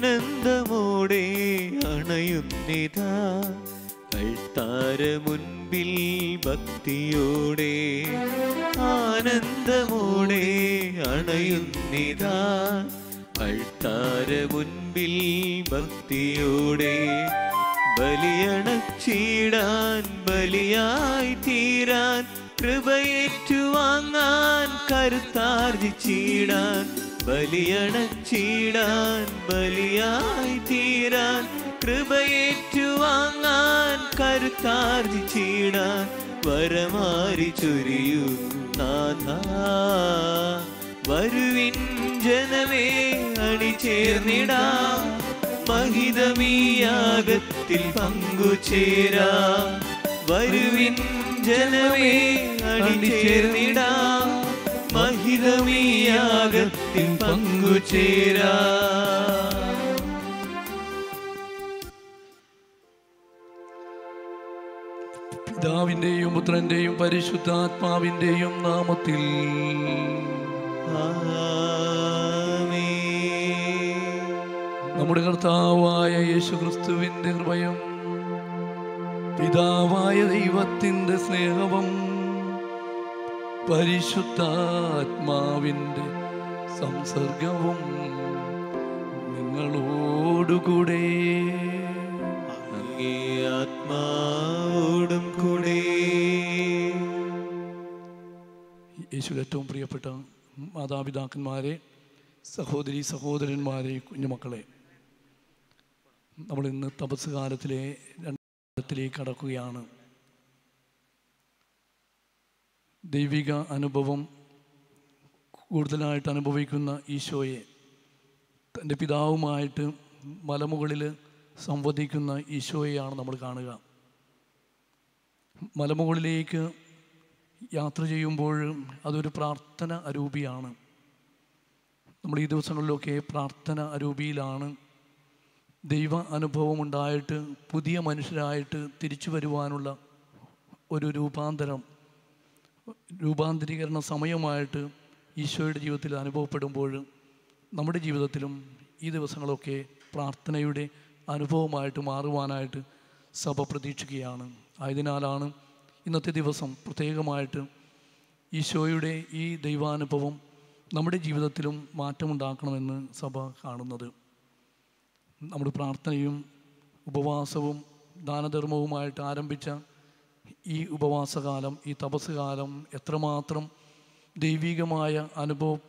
ആനന്ദമോടെ അണയുന്നിതാ അൾത്താര മുൻപിൽ ഭക്തിയോടെ ആനന്ദമോടെ അണയുന്നിതാ അൾത്താര മുൻപിൽ ഭക്തിയോടെ ബലിയണച്ചിടാൻ ബലിയായി തീരാൻ കൃപയേറ്റുവാങ്ങാൻ കരുത്താർജിച്ചിടാൻ ബലിയണച്ചിടാൻ ബലിയായി തീരാൻ കൃപയേറ്റുവാങ്ങാൻ കരുത്താർജിച്ചിടാൻ വരമാരി ചൊരിയൂ നാഥാ വരുവിൻ ജനമേ അണിചേർന്നിടാം മഹിതമീയാഗത്തിൽ പങ്കുചേരാം വരുവിൻ ജനമേ അണിചേർന്നിടാം മഹിതമീയാഗത്തിൽ പങ്കുചേരാം. പിതാവിന്റെയും പുത്രന്റെയും പരിശുദ്ധാത്മാവിന്റെയും നാമത്തിൽ നമ്മുടെ കർത്താവായ യേശുക്രിസ്തുവിന്റെ കൃപയും പിതാവായ ദൈവത്തിന്റെ സ്നേഹവും പരിശുദ്ധാത്മാവിന്റെ സംസർഗവും നിങ്ങളോടുകൂടെ അങ്ങേ ആത്മാവോടും കൂടെ. യേശുവിൽ ഏറ്റവും പ്രിയപ്പെട്ട മാതാപിതാക്കന്മാരെ, സഹോദരി സഹോദരന്മാരെ, കുഞ്ഞുമക്കളെ, നമ്മളിന്ന് തപസ് കാലത്തിലെ രണ്ടാമത്തിലേക്ക് കടക്കുകയാണ്. ദൈവിക അനുഭവം കൂടുതലായിട്ട് അനുഭവിക്കുന്ന ഈശോയെ തൻ്റെ പിതാവുമായിട്ട് മലമുകളിൽ സംവദിക്കുന്ന ഈശോയെയാണ് നമ്മൾ കാണുക. മലമുകളിലേക്ക് യാത്ര ചെയ്യുമ്പോൾ അതൊരു പ്രാർത്ഥന അരൂപിയാണ്. നമ്മൾ ഈ ദിവസങ്ങളിലൊക്കെ പ്രാർത്ഥന അരൂപിയിലാണ്. ദൈവ അനുഭവം ഉണ്ടായിട്ട് പുതിയ മനുഷ്യരായിട്ട് തിരിച്ചു വരുവാനുള്ള ഒരു രൂപാന്തരീകരണ സമയമായിട്ട് ഈശോയുടെ ജീവിതത്തിൽ അനുഭവപ്പെടുമ്പോൾ നമ്മുടെ ജീവിതത്തിലും ഈ ദിവസങ്ങളൊക്കെ പ്രാർത്ഥനയുടെ അനുഭവമായിട്ട് മാറുവാനായിട്ട് സഭ പ്രതീക്ഷിക്കുകയാണ്. ആയതിനാലാണ് ഇന്നത്തെ ദിവസം പ്രത്യേകമായിട്ട് ഈശോയുടെ ഈ ദൈവാനുഭവം നമ്മുടെ ജീവിതത്തിലും മാറ്റമുണ്ടാക്കണമെന്ന് സഭ കാണുന്നത്. നമ്മുടെ പ്രാർത്ഥനയും ഉപവാസവും ദാനധർമ്മവുമായിട്ട് ആരംഭിച്ച ഈ ഉപവാസകാലം, ഈ തപസ് കാലം എത്രമാത്രം ദൈവികമായ അനുഭവം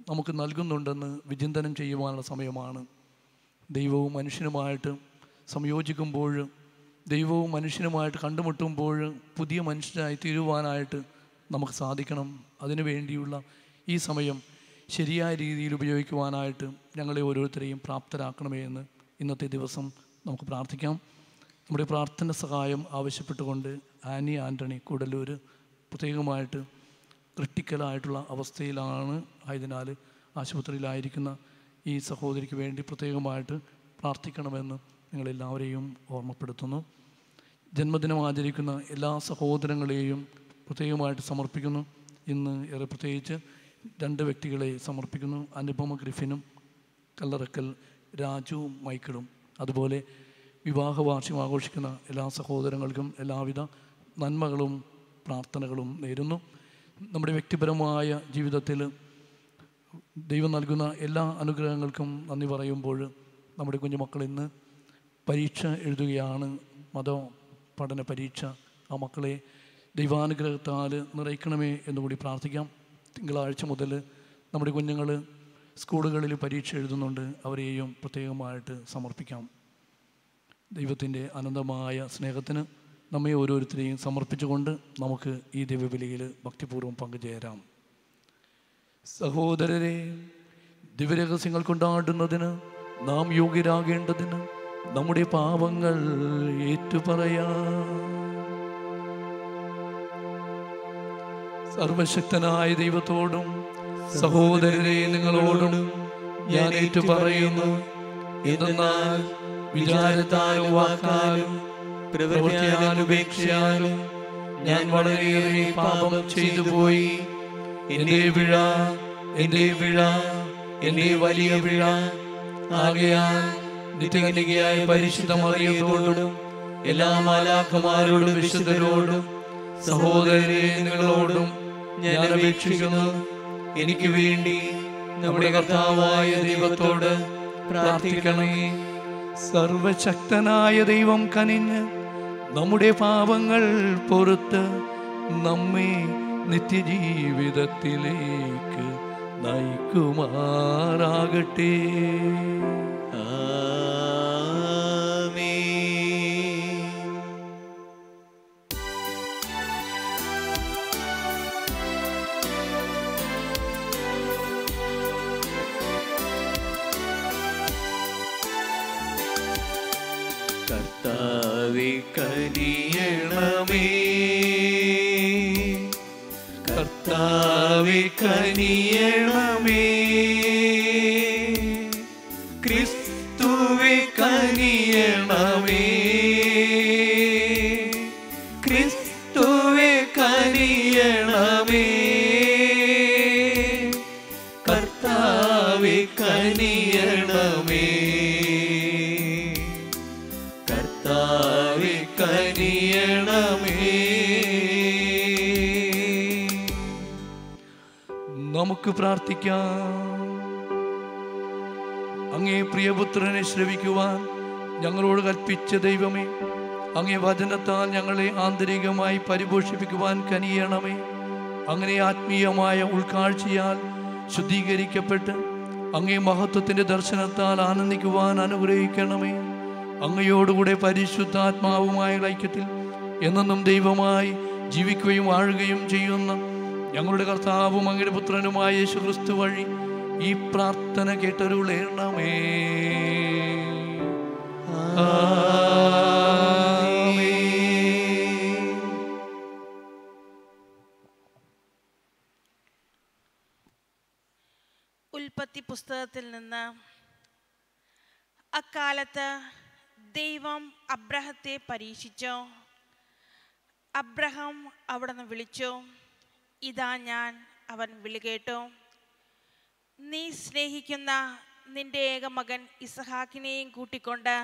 നമുക്ക് നൽകുന്നുണ്ടെന്ന് വിചിന്തനം ചെയ്യുവാനുള്ള സമയമാണ്. ദൈവവും മനുഷ്യനുമായിട്ട് സംയോജിക്കുമ്പോൾ, ദൈവവും മനുഷ്യനുമായിട്ട് കണ്ടുമുട്ടുമ്പോൾ പുതിയ മനുഷ്യരായി തീരുവാനായിട്ട് നമുക്ക് സാധിക്കണം. അതിനു വേണ്ടിയുള്ള ഈ സമയം ശരിയായ രീതിയിൽ ഉപയോഗിക്കുവാനായിട്ട് ഞങ്ങളെ ഓരോരുത്തരെയും പ്രാപ്തരാക്കണമേ എന്ന് ഇന്നത്തെ ദിവസം നമുക്ക് പ്രാർത്ഥിക്കാം. നമ്മുടെ പ്രാർത്ഥന സഹായം ആവശ്യപ്പെട്ടുകൊണ്ട് ആനി ആൻ്റണി കൂടല്ലൂർ പ്രത്യേകമായിട്ട് ക്രിട്ടിക്കലായിട്ടുള്ള അവസ്ഥയിലാണ്. ആയതിനാൽ ആശുപത്രിയിലായിരിക്കുന്ന ഈ സഹോദരിക്ക് വേണ്ടി പ്രത്യേകമായിട്ട് പ്രാർത്ഥിക്കണമെന്ന് നിങ്ങളെല്ലാവരെയും ഓർമ്മപ്പെടുത്തുന്നു. ജന്മദിനം ആചരിക്കുന്ന എല്ലാ സഹോദരങ്ങളെയും പ്രത്യേകമായിട്ട് സമർപ്പിക്കുന്നു. ഇന്ന് ഏറെ പ്രത്യേകിച്ച് 2 വ്യക്തികളെ സമർപ്പിക്കുന്നു. അനുപമ ഗ്രിഫിനും കല്ലറക്കൽ രാജു മൈക്കിളും. അതുപോലെ വിവാഹ വാർഷികം ആഘോഷിക്കുന്ന എല്ലാ സഹോദരങ്ങൾക്കും എല്ലാവിധ നന്മകളും പ്രാർത്ഥനകളും നേരുന്നു. നമ്മുടെ വ്യക്തിപരമായ ജീവിതത്തിൽ ദൈവം നൽകുന്ന എല്ലാ അനുഗ്രഹങ്ങൾക്കും നന്ദി പറയുമ്പോൾ നമ്മുടെ കുഞ്ഞുമക്കൾ ഇന്ന് പരീക്ഷ എഴുതുകയാണ്, മത പഠന പരീക്ഷ. ആ മക്കളെ ദൈവാനുഗ്രഹത്താൽ നിറയ്ക്കണമേ എന്നുകൂടി പ്രാർത്ഥിക്കാം. തിങ്കളാഴ്ച മുതൽ നമ്മുടെ കുഞ്ഞുങ്ങൾ സ്കൂളുകളിൽ പരീക്ഷ എഴുതുന്നുണ്ട്. അവരെയും പ്രത്യേകമായിട്ട് സമർപ്പിക്കാം. ദൈവത്തിൻ്റെ അനന്തമായ സ്നേഹത്തിന് നമ്മെ ഓരോരുത്തരെയും സമർപ്പിച്ചുകൊണ്ട് നമുക്ക് ഈ ദിവ്യബലിയിൽ ഭക്തിപൂർവ്വം പങ്കുചേരാം. സഹോദരരെ, ദിവ്യരഹസ്യങ്ങൾ കൊണ്ടാടുന്നതിന് നാം യോഗ്യരാകേണ്ടതിന് നമ്മുടെ പാപങ്ങൾ ഏറ്റുപറയാം. സർവശക്തനായ ദൈവത്തോടും സഹോദരരെ നിങ്ങളോടും ഞാൻ ഏറ്റുപറയുന്നു. എന്തെന്നാൽ വിചാരത്താലും വാക്കാലും പ്രവൃത്തിയാലും ഉപേക്ഷയാലും ഞാൻ വളരെയേറെ പാപം ചെയ്തു പോയി. എൻ്റെ വിഴ, എൻ്റെ വലിയ വിഴ. ആകയാൽ നിത്യകന്യകയായ പരിശുദ്ധ മറിയത്തോടും എല്ലാ മാലാഖമാരോടും വിശുദ്ധരോടും സഹോദരരെ നിങ്ങളോടും ഞാൻ അപേക്ഷിക്കുന്നു, എനിക്ക് വേണ്ടി നമ്മുടെ കർത്താവായ ദൈവത്തോട് പ്രാർത്ഥിക്കണമേ. സർവശക്തനായ ദൈവം കനിഞ്ഞ് നമ്മുടെ പാപങ്ങൾ പൊറുത്ത് നമ്മെ നിത്യജീവിതത്തിലേക്ക് നയിക്കുമാറാകട്ടെ. കർത്താവേ കനിയണമേ, കർത്താവേ കനിയണമേ, ക്രിസ്തുവേ കനിയണമേ, ക്രിസ്തുവേ കനിയണമേ, കർത്താവേ കനിയണമേ, കർത്താവേ കനിയണമേ. നമുക്ക് പ്രാർത്ഥിക്കാം. അങ്ങേ പ്രിയപുത്രനെ ശ്രവിക്കുവാൻ ഞങ്ങളോട് കൽപ്പിച്ച ദൈവമേ, അങ്ങേ വചനത്താൽ ഞങ്ങളെ ആന്തരികമായി പരിപോഷിപ്പിക്കുവാൻ കനിയണമേ. അങ്ങനെ ആത്മീയമായ ഉൾക്കാഴ്ചയാൽ ശുദ്ധീകരിക്കപ്പെട്ട് അങ്ങേ മഹത്വത്തിൻ്റെ ദർശനത്താൽ ആനന്ദിക്കുവാൻ അനുഗ്രഹിക്കണമേ. അങ്ങയോടുകൂടെ പരിശുദ്ധാത്മാവുമായ ഐക്യത്തിൽ എന്നെന്നും ദൈവമായി ജീവിക്കുകയും വാഴുകയും ചെയ്യുന്ന ഞങ്ങളുടെ കർത്താവും അങ്ങയുടെ പുത്രനുമായ യേശുക്രിസ്തു വഴി ഈ പ്രാർത്ഥന കേട്ടരുളേണമേ. ഉൽപ്പത്തി പുസ്തകത്തിൽ നിന്ന്. അക്കാലത്ത് ദൈവം അബ്രഹത്തെ പരീക്ഷിച്ചു. അബ്രഹാം അവിടുന്ന് വിളിച്ചു, ഇതാ ഞാൻ, അവൻ വിളി കേട്ടു. നീ സ്നേഹിക്കുന്ന നിന്റെ ഏകമകൻ ഇസഹാക്കിനെയും കൂട്ടിക്കൊണ്ട്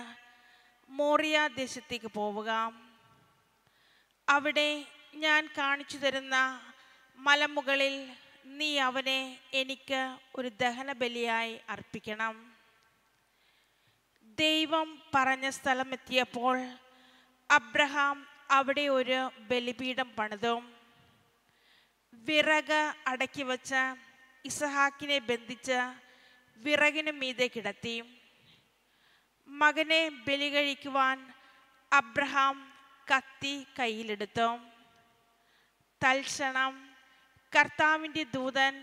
മോറിയ ദേശത്തേക്ക് പോവുക. അവിടെ ഞാൻ കാണിച്ചു തരുന്ന മലമുകളിൽ നീ അവനെ എനിക്ക് ഒരു ദഹനബലിയായി അർപ്പിക്കണം. ദൈവം പറഞ്ഞ സ്ഥലമെത്തിയപ്പോൾ അബ്രഹാം അവിടെ ഒരു ബലിപീഠം പണിതു. വിറക് അടക്കി വച്ച ഇസഹാക്കിനെ ബന്ധിച്ച് വിറകിനു മീതെ കിടത്തി. മകനെ ബലി കഴിക്കുവാൻ അബ്രഹാം കത്തി കയ്യിലെടുത്തു. തൽക്ഷണം കർത്താവിൻ്റെ ദൂതൻ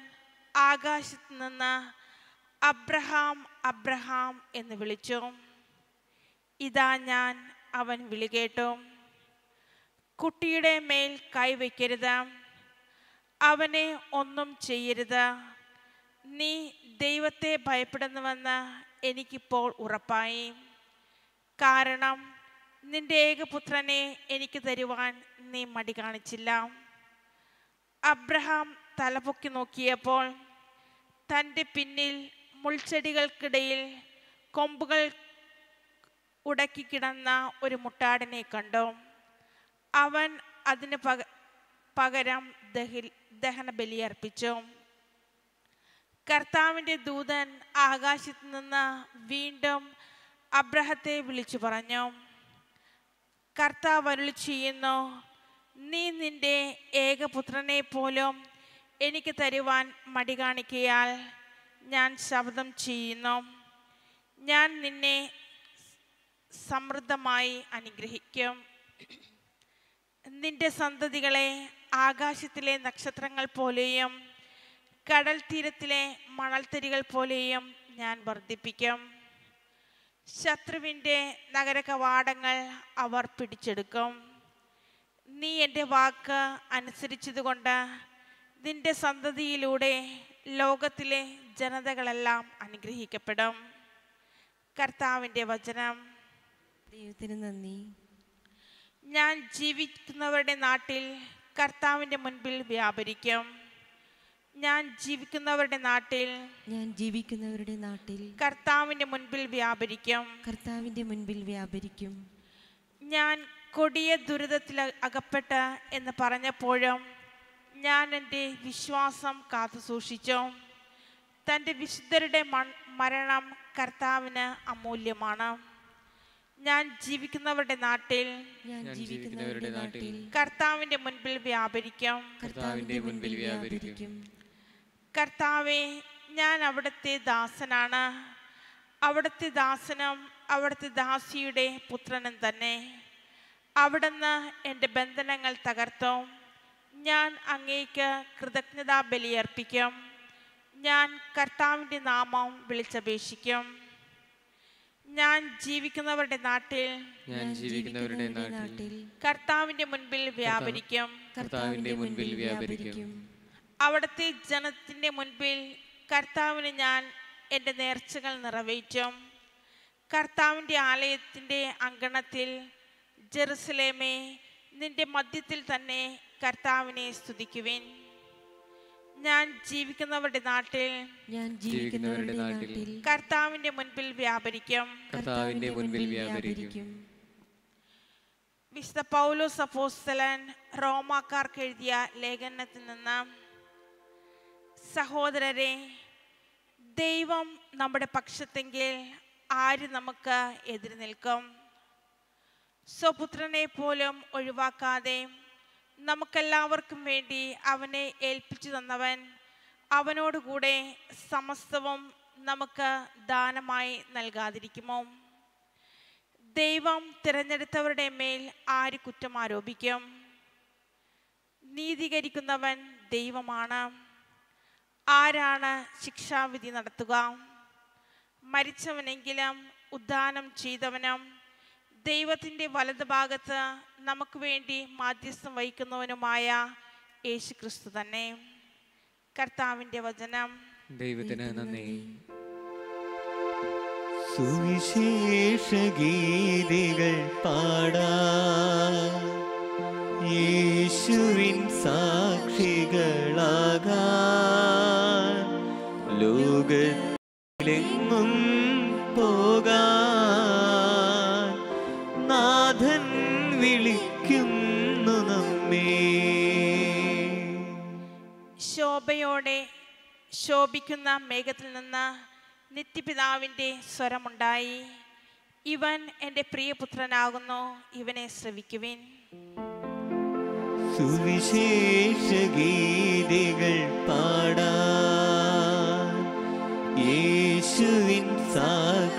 ആകാശത്ത് നിന്ന് അബ്രഹാം അബ്രഹാം എന്ന് വിളിച്ചു. ഇതാ ഞാൻ, അവൻ വിളി കേട്ടു. കുട്ടിയുടെ മേൽ കൈവയ്ക്കരുത്, അവനെ ഒന്നും ചെയ്യരുത്. നീ ദൈവത്തെ ഭയപ്പെടുന്നുവെന്ന് എനിക്കിപ്പോൾ ഉറപ്പായി. കാരണം നിന്റെ ഏകപുത്രനെ എനിക്ക് തരുവാൻ നീ മടി കാണിച്ചില്ല. അബ്രഹാം തലപൊക്കി നോക്കിയപ്പോൾ തൻ്റെ പിന്നിൽ മുൾച്ചെടികൾക്കിടയിൽ കൊമ്പുകൾ ഉടക്കി കിടന്ന ഒരു മുട്ടാടിനെ കണ്ടു. അവൻ അതിന് പകരം ദഹനബലി അർപ്പിച്ചു. കർത്താവിൻ്റെ ദൂതൻ ആകാശത്ത് നിന്ന് വീണ്ടും അബ്രഹത്തെ വിളിച്ചു പറഞ്ഞു, കർത്താവ് അരുളി ചെയ്യുന്നു, നീ നിന്റെ ഏകപുത്രനെ പോലും എനിക്ക് തരുവാൻ മടി കാണിക്കയാൽ ഞാൻ ശപഥം ചെയ്യുന്നു, ഞാൻ നിന്നെ സമൃദ്ധമായി അനുഗ്രഹിക്കും. നിന്റെ സന്തതികളെ ആകാശത്തിലെ നക്ഷത്രങ്ങൾ പോലെയും കടൽ തീരത്തിലെ മണൽത്തരികൾ പോലെയും ഞാൻ വർദ്ധിപ്പിക്കും. ശത്രുവിൻ്റെ നഗര കവാടങ്ങൾ അവർ പിടിച്ചെടുക്കും. നീ എൻ്റെ വാക്ക് അനുസരിച്ചതുകൊണ്ട് നിന്റെ സന്തതിയിലൂടെ ലോകത്തിലെ ജനതകളെല്ലാം അനുഗ്രഹിക്കപ്പെടും. കർത്താവിൻ്റെ വചനം. ദൈവത്തിന് നന്ദി. ഞാൻ ജീവിക്കുന്നവരുടെ നാട്ടിൽ കർത്താവിൻ്റെ മുൻപിൽ വ്യാപരിക്കും. ഞാൻ ജീവിക്കുന്നവരുടെ നാട്ടിൽ ഞാൻ ജീവിക്കുന്നവരുടെ നാട്ടിൽ കർത്താവിൻ്റെ മുൻപിൽ വ്യാപരിക്കും. കർത്താവിൻ്റെ മുൻപിൽ വ്യാപരിക്കും. ഞാൻ കൊടിയ ദുരിതത്തിൽ അകപ്പെട്ട് എന്ന് പറഞ്ഞപ്പോഴും ഞാൻ എൻ്റെ വിശ്വാസം കാത്തു സൂക്ഷിച്ചു. തൻ്റെ വിശുദ്ധരുടെ മരണം കർത്താവിന് അമൂല്യമാണ്. ഞാൻ ജീവിക്കുന്നവരുടെ നാട്ടിൽ ഞാൻ ജീവിക്കുന്നവരുടെ നാട്ടിൽ കർത്താവിൻ്റെ മുൻപിൽ വ്യാപരിക്കും. കർത്താവിൻ്റെ മുൻപിൽ വ്യാപരിക്കും. കർത്താവെ, ഞാൻ അവിടുത്തെ ദാസനാണ്. അവിടുത്തെ ദാസനും അവിടുത്തെ ദാസിയുടെ പുത്രനും തന്നെ. അവിടുന്ന് എൻ്റെ ബന്ധനങ്ങൾ തകർത്തു. ഞാൻ അങ്ങേക്ക് കൃതജ്ഞതാ ബലിയർപ്പിക്കും. ഞാൻ കർത്താവിൻ്റെ നാമം വിളിച്ചപേക്ഷിക്കും. ഞാൻ ജീവിക്കുന്നവരുടെ നാട്ടിൽ ഞാൻ ജീവിക്കുന്നവരുടെ നാട്ടിൽ കർത്താവിൻ്റെ മുൻപിൽ വ്യാപരിക്കും. കർത്താവിൻ്റെ മുൻപിൽ വ്യാപരിക്കും. അവിടുത്തെ ജനത്തിൻ്റെ മുൻപിൽ കർത്താവിന് ഞാൻ എൻ്റെ നേർച്ചകൾ നിറവേറ്റും. കർത്താവിൻ്റെ ആലയത്തിൻ്റെ അങ്കണത്തിൽ ജെറുസലേമേ, നിന്റെ മധ്യത്തിൽ തന്നെ കർത്താവിനെ സ്തുതിക്കുവിൻ. ഞാൻ ജീവിക്കുന്നവരുടെ നാട്ടിൽ ഞാൻ ജീവിക്കുന്നവരുടെ നാട്ടിൽ കർത്താവിൻ്റെ മുൻപിൽ വ്യാപരിക്കും. കർത്താവിൻ്റെ മുൻപിൽ വ്യാപരിക്കും. വിശുദ്ധ പൗലോസ് അപ്പോസ്തലൻ റോമാക്കാർക്ക് എഴുതിയ ലേഖനത്തിൽ നിന്ന്: സഹോദരരെ, ദൈവം നമ്മുടെ പക്ഷത്തെങ്കിൽ ആര് നമുക്ക് എതിര് നിൽക്കും? സ്വപുത്രനെ പോലും ഒഴിവാക്കാതെ നമുക്കെല്ലാവർക്കും വേണ്ടി അവനെ ഏൽപ്പിച്ചു തന്നവൻ അവനോടുകൂടെ സമസ്തവും നമുക്ക് ദാനമായി നൽകാതിരിക്കുമോ? ദൈവം തിരഞ്ഞെടുത്തവരുടെ മേൽ ആര് കുറ്റം ആരോപിക്കും? നീതീകരിക്കുന്നവൻ ദൈവമാണ്. ആരാണ് ശിക്ഷാവിധി നടത്തുക? മരിച്ചവനെങ്കിലും ഉദ്ധാനം ചെയ്തവനും ദൈവത്തിൻ്റെ വലതുഭാഗത്ത് നമുക്ക് വേണ്ടി മാധ്യസ്ഥം വഹിക്കുന്നവനുമായ യേശു ക്രിസ്തു തന്നെ. കർത്താവിൻ്റെ വചനം. ദൈവത്തിന് നന്ദി. സുവിശേഷ ഗീതികൾ പാടാം, യേശുവിൻ സാക്ഷികളാകാൻ ലോകത്തിലെങ്ങും പോകാൻ നാഥൻ വിളിക്കുന്നു നമ്മെ. ശോഭയോടെ ശോഭിക്കുന്ന മേഘത്തിൽ നിന്ന് നിത്യപിതാവിൻ്റെ സ്വരമുണ്ടായി: ഇവൻ എൻ്റെ പ്രിയപുത്രനാകുന്നു, ഇവനെ ശ്രവിക്കുവിൻ. സുവിശേഷ ഗീതികൾ പാടാൻ, യേശുവിൻ സാക്ഷികളാകാൻ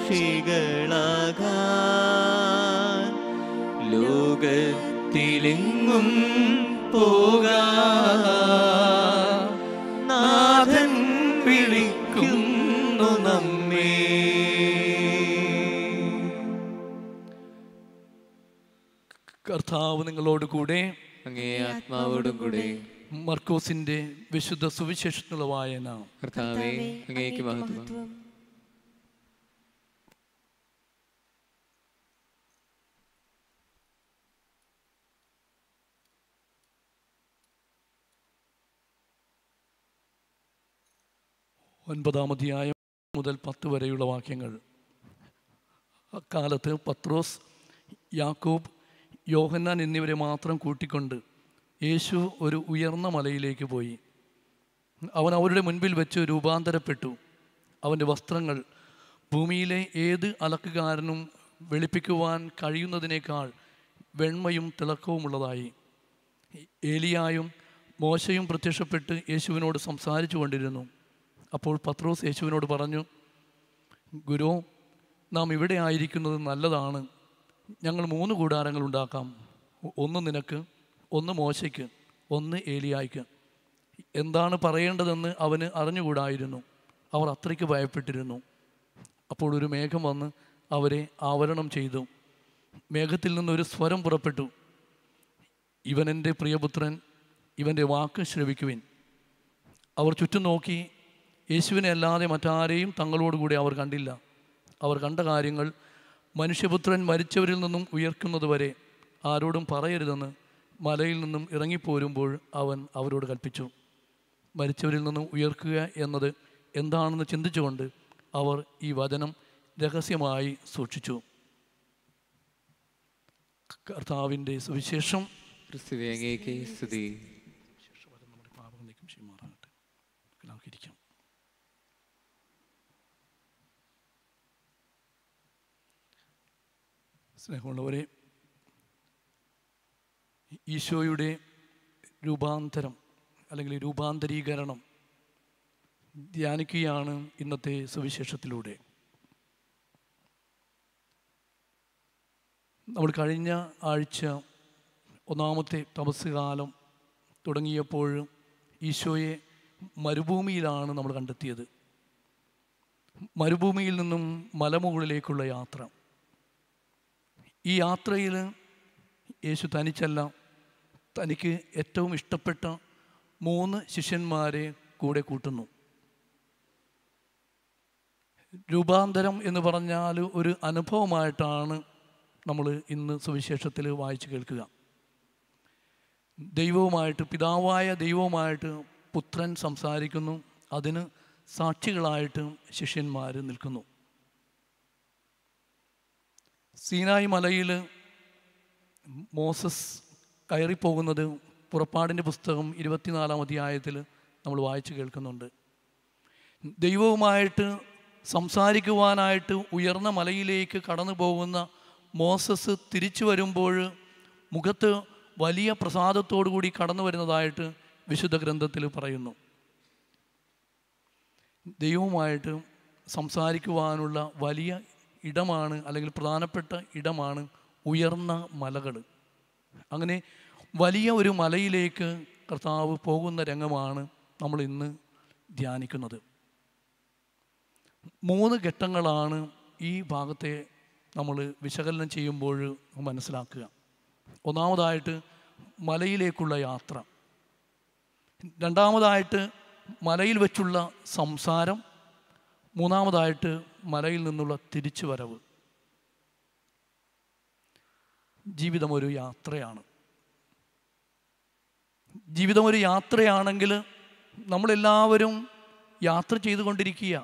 ലോകത്തിലെങ്ങും പോകാൻ നാഥൻ വിളിക്കുന്നു നമ്മെ. കർത്താവ് നിങ്ങളോട് കൂടെ, അങ്ങേ ആത്മാവോടും കൂടെ. മർക്കോസിന്റെ വിശുദ്ധ സുവിശേഷത്തിലുള്ള വായന. കർത്താവേ, അങ്ങേക്ക് മഹത്വം. 9-ാം അധ്യായം മുതൽ 10 വരെയുള്ള വാക്യങ്ങൾ. അക്കാലത്ത് പത്രോസ്, യാക്കോബ്, യോഹന്നാൻ എന്നിവരെ മാത്രം കൂട്ടിക്കൊണ്ട് യേശു ഒരു ഉയർന്ന മലയിലേക്ക് പോയി. അവൻ അവരുടെ മുൻപിൽ വെച്ച് രൂപാന്തരപ്പെട്ടു. അവൻ്റെ വസ്ത്രങ്ങൾ ഭൂമിയിലെ ഏത് അലക്കുകാരനും വെളുപ്പിക്കുവാൻ കഴിയുന്നതിനേക്കാൾ വെണ്മയും തിളക്കവുമുള്ളതായി. ഏലിയായും മോശയും പ്രത്യക്ഷപ്പെട്ട് യേശുവിനോട് സംസാരിച്ചു കൊണ്ടിരുന്നു. അപ്പോൾ പത്രോസ് യേശുവിനോട് പറഞ്ഞു: ഗുരു, നാം ഇവിടെ ആയിരിക്കുന്നത് നല്ലതാണ്. ഞങ്ങൾ 3 കൂടാരങ്ങൾ ഉണ്ടാക്കാം. ഒന്ന് നിനക്ക്, ഒന്ന് മോശയ്ക്ക്, ഒന്ന് ഏലിയായ്ക്ക്. എന്താണ് പറയേണ്ടതെന്ന് അവന് അറിഞ്ഞുകൂടായിരുന്നു. അവർ അത്രയ്ക്ക് ഭയപ്പെട്ടിരുന്നു. അപ്പോൾ ഒരു മേഘം വന്ന് അവരെ ആവരണം ചെയ്തു. മേഘത്തിൽ നിന്നൊരു സ്വരം പുറപ്പെട്ടു: ഇവൻ എൻ്റെ പ്രിയപുത്രൻ, ഇവൻ്റെ വാക്ക് ശ്രവിക്കുവിൻ. അവർ ചുറ്റും നോക്കി. യേശുവിനെ അല്ലാതെ മറ്റാരെയും തങ്ങളോടുകൂടി അവർ കണ്ടില്ല. അവർ കണ്ട കാര്യങ്ങൾ മനുഷ്യപുത്രൻ മരിച്ചവരിൽ നിന്നും ഉയർക്കുന്നതുവരെ ആരോടും പറയരുതെന്ന് മലയിൽ നിന്നും ഇറങ്ങിപ്പോരുമ്പോൾ അവൻ അവരോട് കൽപ്പിച്ചു. മരിച്ചവരിൽ നിന്നും ഉയർക്കുക എന്നത് എന്താണെന്ന് ചിന്തിച്ചുകൊണ്ട് അവർ ഈ വചനം രഹസ്യമായി സൂക്ഷിച്ചു. കർത്താവിൻ്റെ സുവിശേഷം. ക്രിസ്തുവേ, അങ്ങേക്ക് സ്തുതി. നമ്മുടെ പാപം നീക്കം ചെയ്യുമാറാകട്ടെ. നമുക്ക് ഇരിക്കാം. സ്നേഹമുള്ളവരെ, ഈശോയുടെ രൂപാന്തരം അല്ലെങ്കിൽ രൂപാന്തരീകരണം ധ്യാനിക്കുകയാണ് ഇന്നത്തെ സുവിശേഷത്തിലൂടെ. നമ്മൾ കഴിഞ്ഞ ആഴ്ച ഒന്നാമത്തെ തപസ് കാലം തുടങ്ങിയപ്പോൾ ഈശോയെ മരുഭൂമിയിലാണ് നമ്മൾ കണ്ടെത്തിയത്. മരുഭൂമിയിൽ നിന്നും മലമുകളിലേക്കുള്ള യാത്ര. ഈ യാത്രയിൽ യേശു തനിച്ചല്ല, തനിക്ക് ഏറ്റവും ഇഷ്ടപ്പെട്ട 3 ശിഷ്യന്മാരെ കൂടെ കൂട്ടുന്നു. രൂപാന്തരം എന്ന് പറഞ്ഞാൽ ഒരു അനുഭവമായിട്ടാണ് നമ്മൾ ഇന്ന് സുവിശേഷത്തിൽ വായിച്ച് കേൾക്കുക. ദൈവവുമായിട്ട്, പിതാവായ ദൈവവുമായിട്ട് പുത്രൻ സംസാരിക്കുന്നു. അതിന് സാക്ഷികളായിട്ട് ശിഷ്യന്മാർ നിൽക്കുന്നു. സീനായി മലയിൽ മോസസ് കയറിപ്പോകുന്നത് പുറപ്പാടിൻ്റെ പുസ്തകം 24-ാം അധ്യായത്തിൽ നമ്മൾ വായിച്ച് കേൾക്കുന്നുണ്ട്. ദൈവവുമായിട്ട് സംസാരിക്കുവാനായിട്ട് ഉയർന്ന മലയിലേക്ക് കടന്നു പോകുന്ന മോസസ് തിരിച്ചു വരുമ്പോൾ മുഖത്ത് വലിയ പ്രസാദത്തോടു കൂടി കടന്നു വരുന്നതായിട്ട് വിശുദ്ധ ഗ്രന്ഥത്തിൽ പറയുന്നു. ദൈവവുമായിട്ട് സംസാരിക്കുവാനുള്ള വലിയ ഇടമാണ്, അല്ലെങ്കിൽ പ്രധാനപ്പെട്ട ഇടമാണ് ഉയർന്ന മലകൾ. അങ്ങനെ വലിയ ഒരു മലയിലേക്ക് കർത്താവ് പോകുന്ന രംഗമാണ് നമ്മൾ ഇന്ന് ധ്യാനിക്കുന്നത്. 3 ഘട്ടങ്ങളാണ് ഈ ഭാഗത്തെ നമ്മൾ വിശകലനം ചെയ്യുമ്പോൾ മനസ്സിലാക്കുക. ഒന്നാമതായിട്ട് മലയിലേക്കുള്ള യാത്ര. രണ്ടാമതായിട്ട് മലയിൽ വെച്ചുള്ള സംസാരം. മൂന്നാമതായിട്ട് മലയിൽ നിന്നുള്ള തിരിച്ചു വരവ്. ജീവിതം ഒരു യാത്രയാണ്. ജീവിതം ഒരു യാത്രയാണെങ്കിൽ നമ്മളെല്ലാവരും യാത്ര ചെയ്തുകൊണ്ടിരിക്കുക.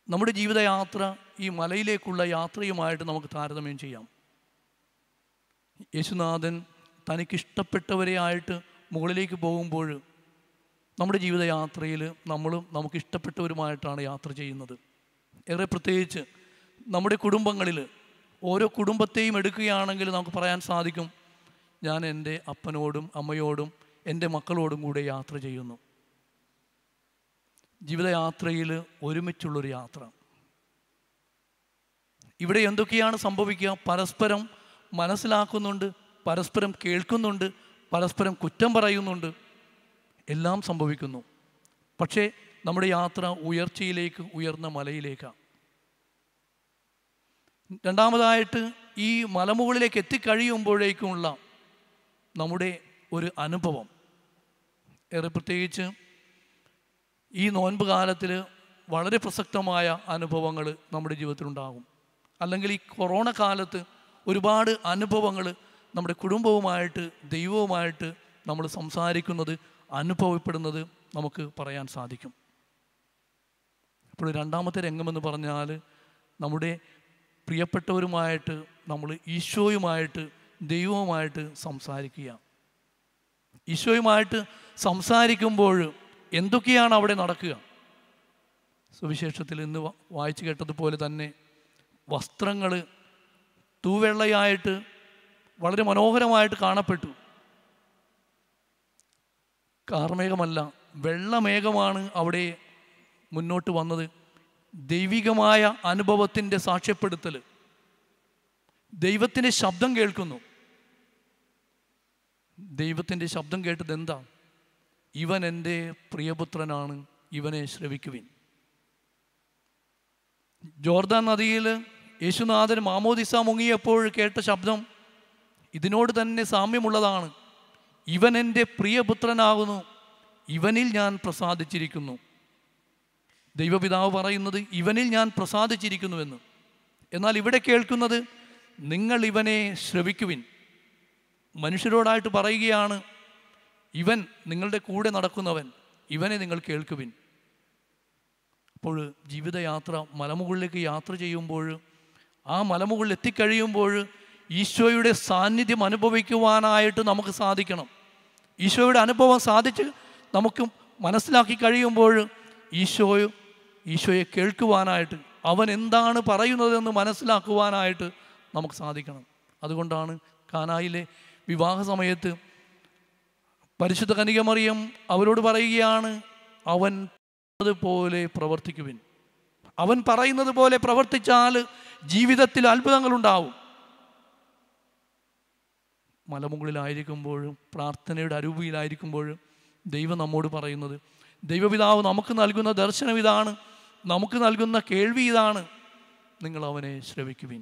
നമ്മുടെ ജീവിതയാത്ര ഈ മലയിലേക്കുള്ള യാത്രയുമായിട്ട് നമുക്ക് താരതമ്യം ചെയ്യാം. യേശുനാഥൻ തനിക്കിഷ്ടപ്പെട്ടവരെ ആയിട്ട് മുകളിലേക്ക് പോകുമ്പോൾ നമ്മുടെ ജീവിതയാത്രയിൽ നമ്മളും നമുക്കിഷ്ടപ്പെട്ടവരുമായിട്ടാണ് യാത്ര ചെയ്യുന്നത്. ഏറെ പ്രത്യേകിച്ച് നമ്മുടെ കുടുംബങ്ങളിൽ ഓരോ കുടുംബത്തെയും എടുക്കുകയാണെങ്കിൽ നമുക്ക് പറയാൻ സാധിക്കും, ഞാൻ എൻ്റെ അപ്പനോടും അമ്മയോടും എൻ്റെ മക്കളോടും കൂടെ യാത്ര ചെയ്യുന്നു. ജീവിതയാത്രയിൽ ഒരുമിച്ചുള്ളൊരു യാത്ര. ഇവിടെ എന്തൊക്കെയാണ് സംഭവിക്കുക? പരസ്പരം മനസ്സിലാക്കുന്നുണ്ട്, പരസ്പരം കേൾക്കുന്നുണ്ട്, പരസ്പരം കുറ്റം പറയുന്നുണ്ട്, എല്ലാം സംഭവിക്കുന്നു. പക്ഷേ നമ്മുടെ യാത്ര ഉയർച്ചയിലേക്ക്, ഉയർന്ന മലയിലേക്കാണ്. രണ്ടാമതായിട്ട് ഈ മലമുകളിലേക്ക് എത്തിക്കഴിയുമ്പോഴേക്കുമുള്ള നമ്മുടെ ഒരു അനുഭവം, ഏറെ പ്രത്യേകിച്ച് ഈ നോൻപ് കാലത്തിൽ വളരെ പ്രസക്തമായ അനുഭവങ്ങൾ നമ്മുടെ ജീവിതത്തിലുണ്ടാകും. അല്ലെങ്കിൽ ഈ കൊറോണ കാലത്ത് ഒരുപാട് അനുഭവങ്ങൾ നമ്മുടെ കുടുംബവുമായിട്ട്, ദൈവവുമായിട്ട് നമ്മൾ സംസാരിക്കുന്നത്, അനുഭവപ്പെടുന്നത് നമുക്ക് പറയാൻ സാധിക്കും. അപ്പോൾ രണ്ടാമത്തെ രംഗമെന്ന് പറഞ്ഞാൽ നമ്മുടെ പ്രിയപ്പെട്ടവരുമായിട്ട്, നമ്മൾ ഈശോയുമായിട്ട്, ദൈവവുമായിട്ട് സംസാരിക്കുക. ഈശോയുമായിട്ട് സംസാരിക്കുമ്പോൾ എന്തൊക്കെയാണ് അവിടെ നടക്കുക? സുവിശേഷത്തിൽ ഇന്ന് വായിച്ചു കേട്ടതുപോലെ തന്നെ വസ്ത്രങ്ങൾ തൂവെള്ളയായിട്ട് വളരെ മനോഹരമായിട്ട് കാണപ്പെട്ടു. കാർമേഘമല്ല, വെള്ളമേഘമാണ് അവിടെ മുന്നോട്ട് വന്നത്. ദൈവികമായ അനുഭവത്തിൻ്റെ സാക്ഷ്യപ്പെടുത്തൽ. ദൈവത്തിൻ്റെ ശബ്ദം കേൾക്കുന്നു. ദൈവത്തിൻ്റെ ശബ്ദം കേട്ടത് എന്താ? ഇവൻ എൻ്റെ പ്രിയപുത്രനാണ്, ഇവനെ ശ്രവിക്കുവിൻ. ജോർദാൻ നദിയിൽ യേശുനാഥൻ മാമോദിസ മുങ്ങിയപ്പോൾ കേട്ട ശബ്ദം ഇതിനോട് തന്നെ സാമ്യമുള്ളതാണ്. ഇവൻ എൻ്റെ പ്രിയപുത്രനാകുന്നു, ഇവനിൽ ഞാൻ പ്രസാദിച്ചിരിക്കുന്നു. ദൈവപിതാവ് പറയുന്നത് ഇവനിൽ ഞാൻ പ്രസാദിച്ചിരിക്കുന്നുവെന്ന്. എന്നാൽ ഇവിടെ കേൾക്കുന്നത് നിങ്ങൾ ഇവനെ ശ്രവിക്കുവിൻ. മനുഷ്യരോടായിട്ട് പറയുകയാണ്, ഇവൻ നിങ്ങളുടെ കൂടെ നടക്കുന്നവൻ, ഇവനെ നിങ്ങൾ കേൾക്കുവിൻ. അപ്പോൾ ജീവിതയാത്ര മലമുകളിലേക്ക് യാത്ര ചെയ്യുമ്പോൾ, ആ മലമുകളിൽ എത്തിക്കഴിയുമ്പോൾ ഈശോയുടെ സാന്നിധ്യം അനുഭവിക്കുവാനായിട്ട് നമുക്ക് സാധിക്കണം. ഈശോയുടെ അനുഭവം സാധിച്ച് നമുക്ക് മനസ്സിലാക്കി കഴിയുമ്പോൾ ഈശോയെ കേൾക്കുവാനായിട്ട്, അവൻ എന്താണ് പറയുന്നതെന്ന് മനസ്സിലാക്കുവാനായിട്ട് നമുക്ക് സാധിക്കണം. അതുകൊണ്ടാണ് കാനായിലെ വിവാഹ സമയത്ത് പരിശുദ്ധ കന്യകമറിയം അവരോട് പറയുകയാണ്, അവൻ പോലെ പ്രവർത്തിക്കുവിൻ. അവൻ പറയുന്നത് പോലെ പ്രവർത്തിച്ചാൽ ജീവിതത്തിൽ അത്ഭുതങ്ങളുണ്ടാവും. മലമുകളിലായിരിക്കുമ്പോഴും പ്രാർത്ഥനയുടെ അരൂപിയിലായിരിക്കുമ്പോഴും ദൈവം നമ്മോട് പറയുന്നത്, ദൈവപിതാവ് നമുക്ക് നൽകുന്ന ദർശനം ഇതാണ്, നമുക്ക് നൽകുന്ന കേൾവി ഇതാണ്, നിങ്ങൾ അവനെ ശ്രവിക്കുവിൻ.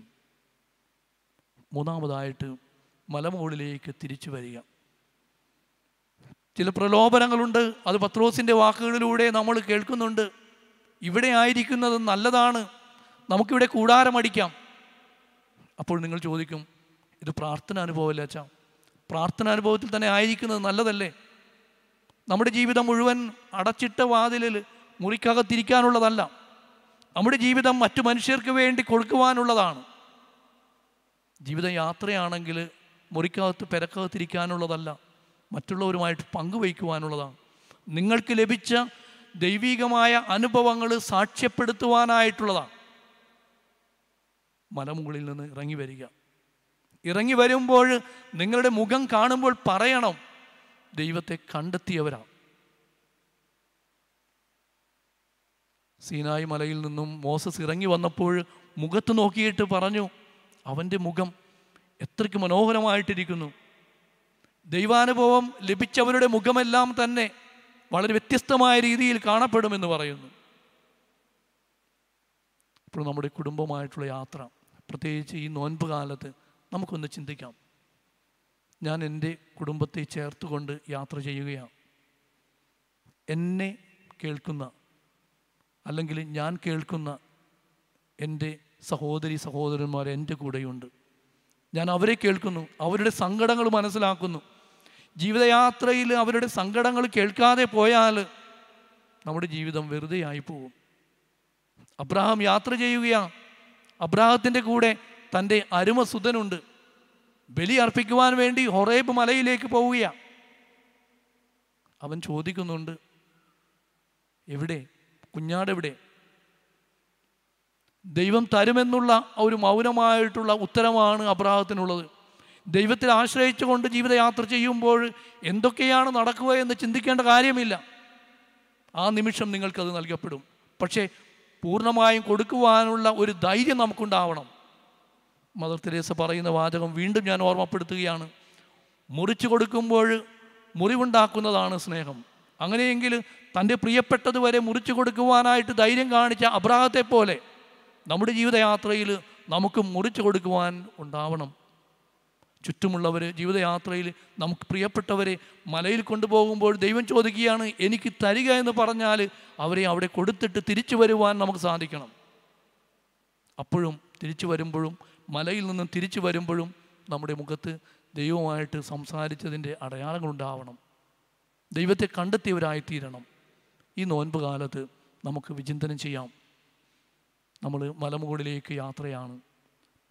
മൂന്നാമതായിട്ട് മലമുകളിലേക്ക് തിരിച്ചു വരിക. ചില പ്രലോഭനങ്ങളുണ്ട്, അത് പത്രോസിൻ്റെ വാക്കുകളിലൂടെ നമ്മൾ കേൾക്കുന്നുണ്ട്. ഇവിടെ ആയിരിക്കുന്നത് നല്ലതാണ്, നമുക്കിവിടെ കൂടാരമടിക്കാം. അപ്പോൾ നിങ്ങൾ ചോദിക്കും, ഇത് പ്രാർത്ഥന അനുഭവമല്ലേ അച്ഛാ? പ്രാർത്ഥന അനുഭവത്തിൽ തന്നെ ആയിരിക്കുന്നത് നല്ലതല്ലേ? നമ്മുടെ ജീവിതം മുഴുവൻ അടച്ചിട്ട വാതിലിൽ മുറിക്കകത്തിരിക്കാനുള്ളതല്ല. നമ്മുടെ ജീവിതം മറ്റു മനുഷ്യർക്ക് വേണ്ടി കൊടുക്കുവാനുള്ളതാണ്. ജീവിതം യാത്രയാണെങ്കിൽ മുറിക്കകത്ത് പെരക്കകത്തിരിക്കാനുള്ളതല്ല, മറ്റുള്ളവരുമായിട്ട് പങ്കുവയ്ക്കുവാനുള്ളതാണ്. നിങ്ങൾക്ക് ലഭിച്ച ദൈവികമായ അനുഭവങ്ങൾ സാക്ഷ്യപ്പെടുത്തുവാനായിട്ടുള്ളതാണ്. മലമുകളിൽ നിന്ന് ഇറങ്ങി വരിക. ഇറങ്ങി വരുമ്പോൾ നിങ്ങളുടെ മുഖം കാണുമ്പോൾ പറയണം, ദൈവത്തെ കണ്ടെത്തിയവരാണ്. സീനായി മലയിൽ നിന്നും മോസസ് ഇറങ്ങി വന്നപ്പോൾ മുഖത്ത് നോക്കിയിട്ട് പറഞ്ഞു, അവൻ്റെ മുഖം എത്രയ്ക്ക് മനോഹരമായിട്ടിരിക്കുന്നു. ദൈവാനുഭവം ലഭിച്ചവരുടെ മുഖമെല്ലാം തന്നെ വളരെ വ്യത്യസ്തമായ രീതിയിൽ കാണപ്പെടുമെന്ന് പറയുന്നു. ഇപ്പോൾ നമ്മുടെ കുടുംബമായിട്ടുള്ള യാത്ര, പ്രത്യേകിച്ച് ഈ നോൻപ് കാലത്ത് നമുക്കൊന്ന് ചിന്തിക്കാം. ഞാൻ എൻ്റെ കുടുംബത്തെ ചേർത്തുകൊണ്ട് യാത്ര ചെയ്യുകയാണ്. എന്നെ കേൾക്കുന്ന, അല്ലെങ്കിൽ ഞാൻ കേൾക്കുന്ന എൻ്റെ സഹോദരി സഹോദരന്മാർ എൻ്റെ കൂടെയുണ്ട്. ഞാൻ അവരെ കേൾക്കുന്നു, അവരുടെ സങ്കടങ്ങൾ മനസ്സിലാക്കുന്നു. ജീവിതയാത്രയിൽ അവരുടെ സങ്കടങ്ങൾ കേൾക്കാതെ പോയാൽ നമ്മുടെ ജീവിതം വെറുതെ ആയി പോകും. അബ്രഹാം യാത്ര ചെയ്യുകയാണ്. അബ്രഹാത്തിൻ്റെ കൂടെ തൻ്റെ അരുമസുതനുണ്ട്. ബലി അർപ്പിക്കുവാൻ വേണ്ടി ഹൊറേബ് മലയിലേക്ക് പോവുകയാണ്. അവൻ ചോദിക്കുന്നുണ്ട്, എവിടെ കുഞ്ഞാടെവിടെ? ദൈവം തരുമെന്നുള്ള ഒരു മൗനമായിട്ടുള്ള ഉത്തരമാണ് അബ്രഹാത്തിനുള്ളത്. ദൈവത്തിൽ ആശ്രയിച്ചുകൊണ്ട് ജീവിതയാത്ര ചെയ്യുമ്പോൾ എന്തൊക്കെയാണ് നടക്കുക എന്ന് ചിന്തിക്കേണ്ട കാര്യമില്ല. ആ നിമിഷം നിങ്ങൾക്കത് നൽകപ്പെടും. പക്ഷേ പൂർണ്ണമായും കൊടുക്കുവാനുള്ള ഒരു ധൈര്യം നമുക്കുണ്ടാവണം. മദർ തെരേസ പറയുന്ന വാചകം വീണ്ടും ഞാൻ ഓർമ്മപ്പെടുത്തുകയാണ്, മുറിച്ചു കൊടുക്കുമ്പോൾ മുറിവുണ്ടാക്കുന്നതാണ് സ്നേഹം. അങ്ങനെയെങ്കിൽ തൻ്റെ പ്രിയപ്പെട്ടതുവരെ മുറിച്ചു കൊടുക്കുവാനായിട്ട് ധൈര്യം കാണിച്ച അബ്രഹാത്തെ പോലെ നമ്മുടെ ജീവിതയാത്രയിൽ നമുക്ക് മുറിച്ചു കൊടുക്കുവാൻ ഉണ്ടാവണം. ചുറ്റുമുള്ളവർ ജീവിതയാത്രയിൽ നമുക്ക് പ്രിയപ്പെട്ടവരെ മലയിൽ കൊണ്ടുപോകുമ്പോൾ ദൈവം ചോദിക്കുകയാണ്, എനിക്ക് തരിക എന്ന് പറഞ്ഞാൽ അവരെ അവിടെ കൊടുത്തിട്ട് തിരിച്ചു വരുവാൻ നമുക്ക് സാധിക്കണം. അപ്പോഴും തിരിച്ചു വരുമ്പോഴും മലയിൽ നിന്നും തിരിച്ചു വരുമ്പോഴും നമ്മുടെ മുഖത്ത് ദൈവമായിട്ട് സംസാരിച്ചതിൻ്റെ അടയാളങ്ങളുണ്ടാവണം. ദൈവത്തെ കണ്ടെത്തിയവരായിത്തീരണം. ഈ നോൻപ് കാലത്ത് നമുക്ക് വിചിന്തനം ചെയ്യാം. നമ്മൾ മലമുകളിലേക്ക് യാത്രയാണ്.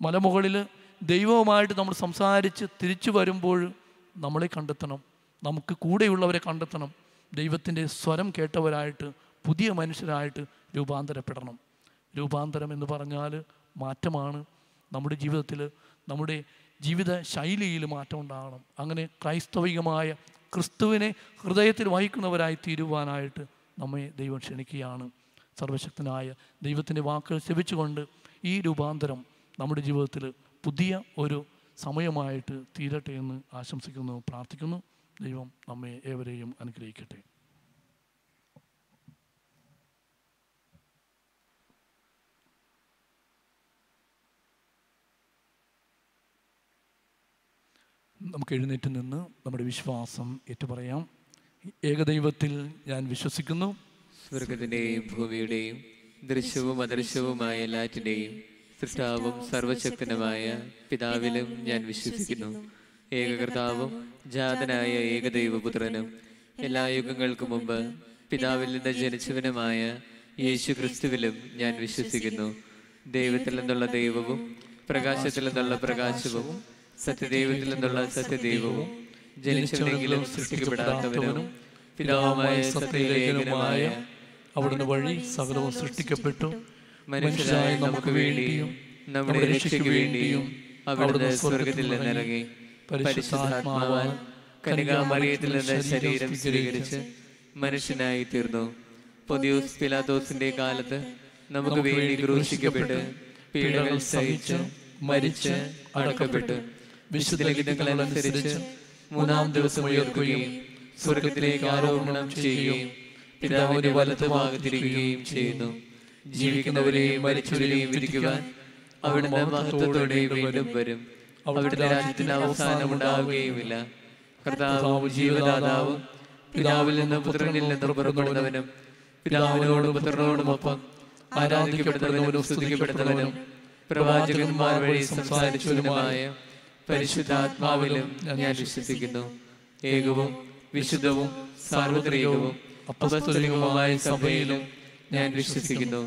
മലമുകളിൽ ദൈവവുമായിട്ട് നമ്മൾ സംസാരിച്ച് തിരിച്ചു വരുമ്പോൾ നമ്മളെ കണ്ടെത്തണം, നമുക്ക് കൂടെയുള്ളവരെ കണ്ടെത്തണം. ദൈവത്തിൻ്റെ സ്വരം കേട്ടവരായിട്ട് പുതിയ മനുഷ്യരായിട്ട് രൂപാന്തരപ്പെടണം. രൂപാന്തരം എന്ന് പറഞ്ഞാൽ മാറ്റമാണ്. നമ്മുടെ ജീവിതത്തിൽ, നമ്മുടെ ജീവിത ശൈലിയിൽ മാറ്റം ഉണ്ടാകണം. അങ്ങനെ ക്രൈസ്തവികമായ ക്രിസ്തുവിനെ ഹൃദയത്തിൽ വഹിക്കുന്നവരായി തീരുവാനായിട്ട് നമ്മെ ദൈവം ക്ഷണിക്കുകയാണ്. സർവശക്തനായ ദൈവത്തിൻ്റെ വാക്കുകൾ ശ്രവിച്ചുകൊണ്ട് ഈ രൂപാന്തരം നമ്മുടെ ജീവിതത്തിൽ പുതിയ ഒരു സമയമായിട്ട് തീരട്ടെ എന്ന് ആശംസിക്കുന്നു, പ്രാർത്ഥിക്കുന്നു. ദൈവം നമ്മെ ഏവരെയും അനുഗ്രഹിക്കട്ടെ. നമുക്ക് എഴുന്നേറ്റ് നിന്ന് നമ്മുടെ വിശ്വാസം ഏറ്റുപറയാം. ഏകദൈവത്തിൽ ഞാൻ വിശ്വസിക്കുന്നു. സ്വർഗത്തിന്റെയും ഭൂമിയുടെയും ദൃശ്യവും അദൃശ്യവുമായ എല്ലാറ്റിന്റെയും സൃഷ്ടാവും സർവശക്തനുമായ പിതാവിലും ഞാൻ വിശ്വസിക്കുന്നു. ഏകകർത്താവും ജാതനായ ഏകദൈവപുത്രനും എല്ലാ യുഗങ്ങൾക്കും മുമ്പ് പിതാവിൽ നിന്ന് ജനിച്ചവനുമായ യേശു ക്രിസ്തുവിലും ഞാൻ വിശ്വസിക്കുന്നു. ദൈവത്തിൽ നിന്നുള്ള ദൈവവും പ്രകാശത്തിൽ നിന്നുള്ള പ്രകാശവും സത്യദൈവത്തിൽ നിന്നുള്ള സത്യദൈവവും ജനിച്ചവനെങ്കിലും സൃഷ്ടിക്കപ്പെടാത്തവനും പിതാവുമായ സത്യലേഖനമായ അവിടുന്ന് വഴി സകലവും സൃഷ്ടിക്കപ്പെട്ടു. മനുഷ്യരായ നമുക്ക് വേണ്ടിയും നമ്മുടെ രക്ഷയ്ക്ക് വേണ്ടിയും അവിടുന്ന് സ്വർഗത്തിൽ നിന്നിറങ്ങി പരിശുദ്ധാത്മാവാൽ കന്യകാമറിയത്തിൽ നിന്ന് ശരീരം സ്വീകരിച്ച് മനുഷ്യനായി തീർന്നു. പൊന്തിയോസ് പിലാത്തോസിന്റെ കാലത്ത് നമുക്ക് വേണ്ടി ക്രൂശിക്കപ്പെട്ട് പീഡകൾ സഹിച്ച് മരിച്ച് അടക്കപ്പെട്ടു. വിശുദ്ധ ലിഖിതങ്ങളനുസരിച്ച് മൂന്നാം ദിവസം ഉയർക്കുകയും സ്വർഗത്തിലേക്ക് ആരോഹണം ചെയ്യുകയും പിതാവിന്റെ വലത്ത് ഭാഗത്തിരിക്കുകയും ചെയ്യുന്നു. ജീവിക്കുന്നവരെയും മരിച്ചവരെയും വിധിക്കുവാൻ അവിടുന്ന് മഹത്വത്തോടെ വീണ്ടും വരും. അവിടുത്തെ രാജ്യത്തിന് അവസാനം ഉണ്ടാവുകയുമില്ല. കർത്താവും ജീവദാതാവും പിതാവിൽ നിന്ന് പുത്രനിൽ നിന്ന് പുറപ്പെടുന്നവനും പിതാവിനോടും പുത്രനോടുമൊപ്പം ആരാധിക്കപ്പെടുന്നവനും സ്തുതിക്കപ്പെടുന്നവനും പ്രവാചകന്മാർ വഴി സംസാരിച്ചവനുമായ പരിശുദ്ധാത്മാവിലും ഞാൻ വിശ്വസിക്കുന്നു. ഏകവും വിശുദ്ധവും സാർവത്രികവും അപ്പസ്തോലികവുമായ സഭയിലും ഞാൻ വിശ്വസിക്കുന്നു.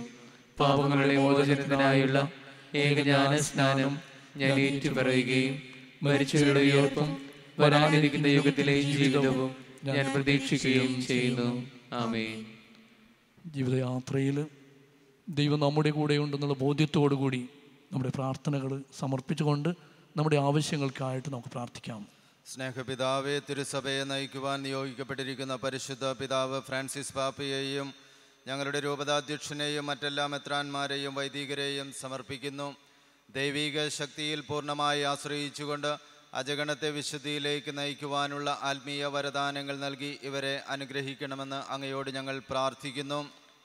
പാപങ്ങളുടെ മോചനത്തിനായുള്ള ഏകജ്ഞാന സ്നാനം ഞാൻ ഏറ്റുപറയുകയും മരിച്ചവരുടെ ഉയർപ്പും വരാനിരിക്കുന്ന യുഗത്തിലെ ജീവിതവും ഞാൻ പ്രതീക്ഷിക്കുകയും ചെയ്യുന്നു. ആമേൻ. ജീവിതയാത്രയിൽ ദൈവം നമ്മുടെ കൂടെ ഉണ്ടെന്നുള്ള ബോധ്യത്തോടു കൂടി നമ്മുടെ പ്രാർത്ഥനകൾ സമർപ്പിച്ചുകൊണ്ട് നമ്മുടെ ആവശ്യങ്ങൾക്കായിട്ട് നമുക്ക് പ്രാർത്ഥിക്കാം. സ്നേഹപിതാവേ, തിരുസഭയെ നയിക്കുവാൻ നിയോഗിക്കപ്പെട്ടിരിക്കുന്ന പരിശുദ്ധ പിതാവ് ഫ്രാൻസിസ് പാപ്പയെയും ഞങ്ങളുടെ രൂപതാധ്യക്ഷനെയും മറ്റെല്ലാ മെത്രാന്മാരെയും വൈദികരെയും സമർപ്പിക്കുന്നു. ദൈവിക ശക്തിയിൽ പൂർണ്ണമായി ആശ്രയിച്ചുകൊണ്ട് അജഗണത്തെ വിശുദ്ധിയിലേക്ക് നയിക്കുവാനുള്ള ആത്മീയ വരദാനങ്ങൾ നൽകി ഇവരെ അനുഗ്രഹിക്കണമെന്ന് അങ്ങയോട് ഞങ്ങൾ പ്രാർത്ഥിക്കുന്നു.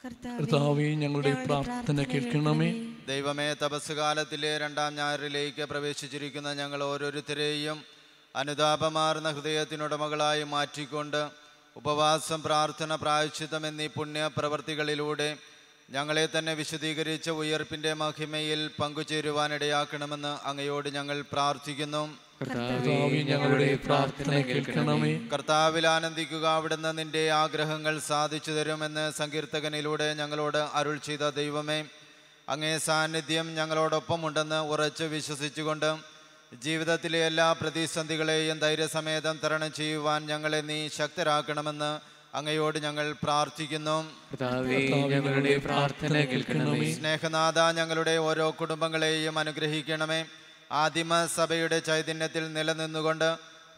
കർത്താവേ, ഞങ്ങളുടെ പ്രാർത്ഥന കേൾക്കണമേ. ദൈവമേ, തപസ്സുകാലത്തിലെ 2ാം ഞായറിലേക്ക് പ്രവേശിച്ചിരിക്കുന്ന ഞങ്ങൾ ഓരോരുത്തരെയും അനുതാപമാർന്ന ഹൃദയത്തിനുടമകളായി മാറ്റിക്കൊണ്ട് ഉപവാസം, പ്രാർത്ഥന, പ്രായശ്ചിത്തം എന്നീ പുണ്യപ്രവർത്തികളിലൂടെ ഞങ്ങളെ തന്നെ വിശദീകരിച്ച ഉയർപ്പിൻ്റെ മഹിമയിൽ പങ്കുചേരുവാനിടയാക്കണമെന്ന് അങ്ങയോട് ഞങ്ങൾ പ്രാർത്ഥിക്കുന്നു. ഞങ്ങളുടെ പ്രാർത്ഥന കേൾക്കണമേ. കർത്താവിൽ ആനന്ദിക്കുക, അവിടുന്ന് നിന്റെ ആഗ്രഹങ്ങൾ സാധിച്ചു തരുമെന്ന് സങ്കീർത്തകനിലൂടെ ഞങ്ങളോട് അരുൾ ചെയ്ത ദൈവമേ, അങ്ങേ സാന്നിധ്യം ഞങ്ങളോടൊപ്പമുണ്ടെന്ന് ഉറച്ചു വിശ്വസിച്ചുകൊണ്ട് ജീവിതത്തിലെ എല്ലാ പ്രതിസന്ധികളെയും ധൈര്യസമേതം തരണം ചെയ്യുവാൻ ഞങ്ങളെ നീ ശക്തരാക്കണമെന്ന് അങ്ങയോട് ഞങ്ങൾ പ്രാർത്ഥിക്കുന്നു. ഞങ്ങളുടെ പ്രാർത്ഥന കേൾക്കണമേ. സ്നേഹനാഥ, ഞങ്ങളുടെ ഓരോ കുടുംബങ്ങളെയും അനുഗ്രഹിക്കണമേ. ആദിമ സഭയുടെ ചൈതന്യത്തിൽ നിലനിന്നുകൊണ്ട്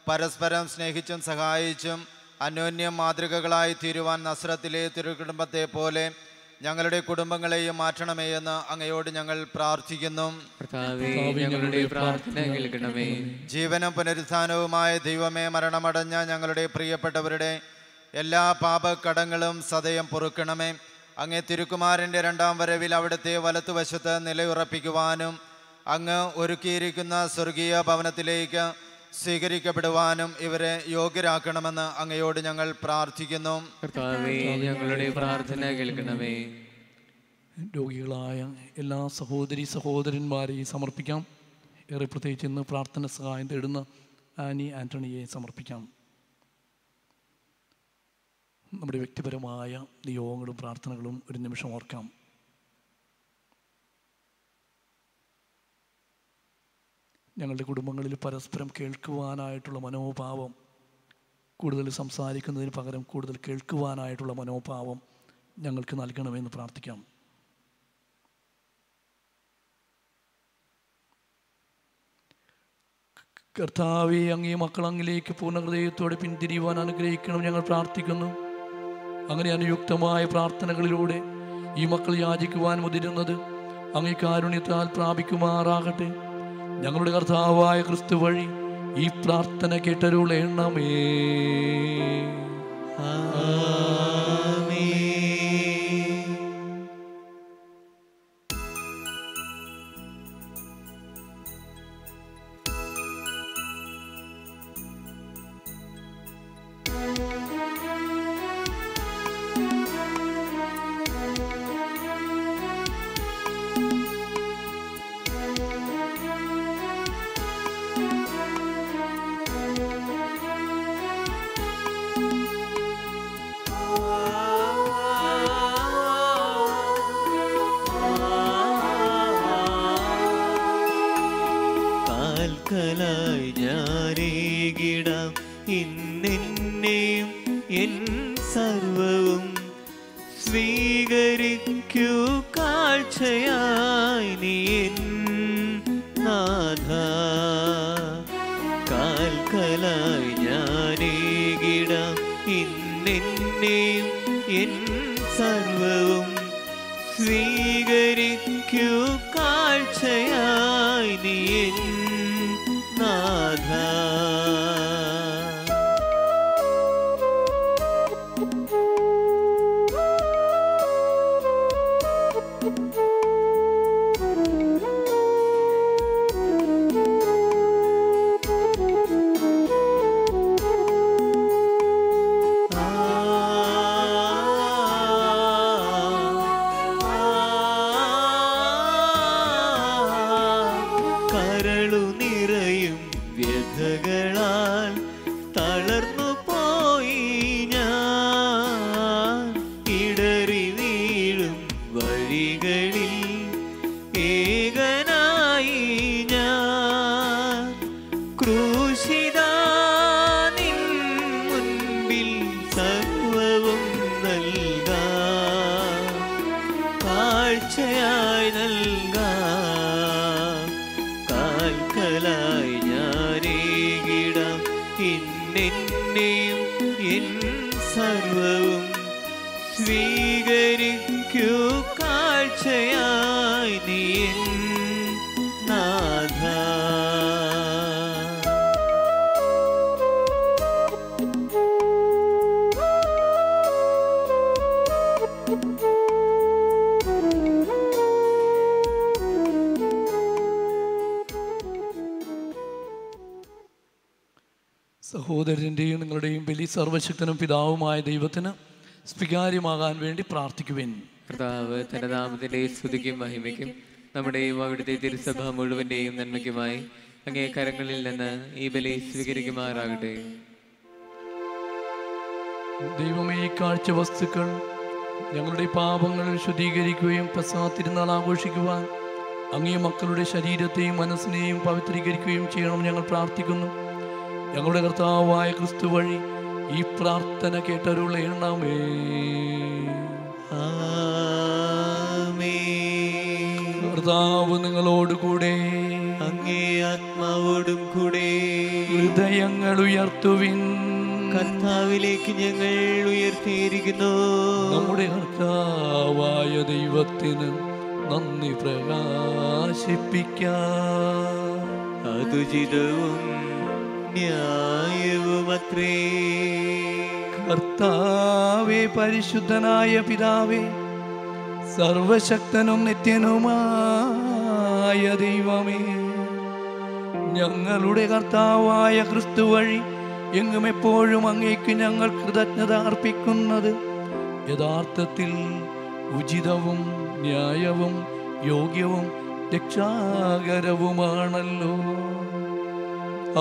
പരസ്പരം സ്നേഹിച്ചും സഹായിച്ചും അന്യോന്യം മാതൃകകളായി തീരുവാൻ നസ്രത്തിലെ തിരുകുടുംബത്തെ പോലെ ഞങ്ങളുടെ കുടുംബങ്ങളെയും മാറ്റണമേ എന്ന് അങ്ങയോട് ഞങ്ങൾ പ്രാർത്ഥിക്കുന്നു. ഞങ്ങളുടെ പ്രാർത്ഥന കേൾക്കണമേ. ജീവനും പുനരുത്ഥാനവുമായ ദൈവമേ, മരണമടഞ്ഞ ഞങ്ങളുടെ പ്രിയപ്പെട്ടവരുടെ എല്ലാ പാപക്കടങ്ങളും സദയം പൊറുക്കണമേ. അങ്ങേ തിരുക്കുമാരൻ്റെ 2ാം വരവിൽ അവിടുത്തെ വലത്തുവശത്ത് നിലയുറപ്പിക്കുവാനും അങ്ങ് ഒരുക്കിയിരിക്കുന്ന സ്വർഗീയ ഭവനത്തിലേക്ക് സ്വീകരിക്കപ്പെടുവാനും ഇവരെ യോഗ്യരാക്കണമെന്ന് അങ്ങയോട് ഞങ്ങൾ പ്രാർത്ഥിക്കുന്നു. ഞങ്ങളുടെ പ്രാർത്ഥന കേൾക്കണമേ. രോഗികളായ എല്ലാ സഹോദരി സഹോദരന്മാരെയും സമർപ്പിക്കാം. ഏറെ പ്രത്യേകിച്ച് ഇന്ന് പ്രാർത്ഥന സഹായം തേടുന്ന ആനി ആൻ്റണിയെ സമർപ്പിക്കാം. നമ്മുടെ വ്യക്തിപരമായ നിയോഗങ്ങളും പ്രാർത്ഥനകളും ഒരു നിമിഷം ഓർക്കാം. ഞങ്ങളുടെ കുടുംബങ്ങളിൽ പരസ്പരം കേൾക്കുവാനായിട്ടുള്ള മനോഭാവം, കൂടുതൽ സംസാരിക്കുന്നതിന് പകരം കൂടുതൽ കേൾക്കുവാനായിട്ടുള്ള മനോഭാവം ഞങ്ങൾക്ക് നൽകണമെന്ന് പ്രാർത്ഥിക്കാം. കർത്താവേ, അങ്ങേ മക്കൾ അങ്ങിലേക്ക് പൂർണ്ണ ഹൃദയത്തോടെ പിന്തിരിയുവാൻ അനുഗ്രഹിക്കണം ഞങ്ങൾ പ്രാർത്ഥിക്കുന്നു. അങ്ങനെ അനുയുക്തമായ പ്രാർത്ഥനകളിലൂടെ ഈ മക്കൾ യാചിക്കുവാൻ മുതിരുന്നത് അങ്ങേ കാരുണ്യത്താൽ പ്രാപിക്കുമാറാകട്ടെ. ഞങ്ങളുടെ കർത്താവായ ക്രിസ്തു വഴി ഈ പ്രാർത്ഥന കേട്ടരുളേണമേ. സർവവും സ്വീകരിക്കൂ കാഴ്ചയായി നീ എൻ നാഥ. കാൽക്കലായി ഞാനേകിടാം ഇന്നെന്നെയും എൻ സർവവും സ്വീകരിക്കൂ കാഴ്ചയായി നീ എൻ നാഥ. കരളു നിറയും വ്യഥകളാൽ തളർന്നു പോയി ഞാൻ. ഇടറി വീഴും വഴികളിൽ ഏകനായി ഞാൻ. ക്രൂശിതാ നിൻ മുൻപിൽ സർവവും നൽകാം, കാഴ്ചയായി നൽകാം. കാൽക്കലായി ഞാനേകിടാം ഇന്നെന്നെയും എൻ സർവവും സ്വീകരിക്കൂ കാഴ്ചയായി നീ എൻ നാഥ. സഹോദരൻ്റെയും നിങ്ങളുടെയും ബലി സർവശക്തനും പിതാവുമായ ദൈവത്തിന് സ്വീകാര്യമാകാൻ വേണ്ടി പ്രാർത്ഥിക്കുവിൻ. കർത്താവ് തന്റെ നാമത്തിന്റെ സ്തുതിക്കും മഹിമയ്ക്കും നമ്മുടെയും അവിടുത്തെ തിരുസഭ മുഴുവന്റെയും നന്മയ്ക്കുമായി അങ്ങേ കരങ്ങളിൽ നിന്ന് ഈ ബലി സ്വീകരിക്കുമാറാകട്ടെ. ദൈവമേ, ഈ കാഴ്ച വസ്തുക്കൾ ഞങ്ങളുടെ പാപങ്ങൾ ശുദ്ധീകരിക്കുകയും പെസഹ തിരുനാൾ ആഘോഷിക്കുവാൻ അങ്ങേ മക്കളുടെ ശരീരത്തെയും മനസ്സിനെയും പവിത്രീകരിക്കുകയും ചെയ്യണം ഞങ്ങൾ പ്രാർത്ഥിക്കുന്നു. ഞങ്ങളുടെ കർത്താവായ ക്രിസ്തു വഴി ഈ പ്രാർത്ഥന കേട്ടരുളേണമേ. കർത്താവ് നിങ്ങളോട് കൂടെ, അങ്ങേ ആത്മാവോടും കൂടെ. ഹൃദയങ്ങൾ ഉയർത്തുവിൻ. കർത്താവിലേക്ക് ഞങ്ങൾ ഉയർത്തിയിരിക്കുന്നു. നമ്മുടെ കർത്താവായ ദൈവത്തിന് നന്ദി പ്രകാശിപ്പിക്കാം. അതുചിതവും ന്യായവുമത്രേ. കർത്താവേ, പരിശുദ്ധനായ പിതാവേ, സർവശക്തനും നിത്യനുമായ ദൈവമേ, ഞങ്ങളുടെ കർത്താവായ ക്രിസ്തു വഴി എങ്ങും എപ്പോഴും അങ്ങേക്ക് ഞങ്ങൾ കൃതജ്ഞത അർപ്പിക്കുന്നത് യഥാർത്ഥത്തിൽ ഉചിതവും ന്യായവും യോഗ്യവും രക്ഷാകരവുമാണല്ലോ.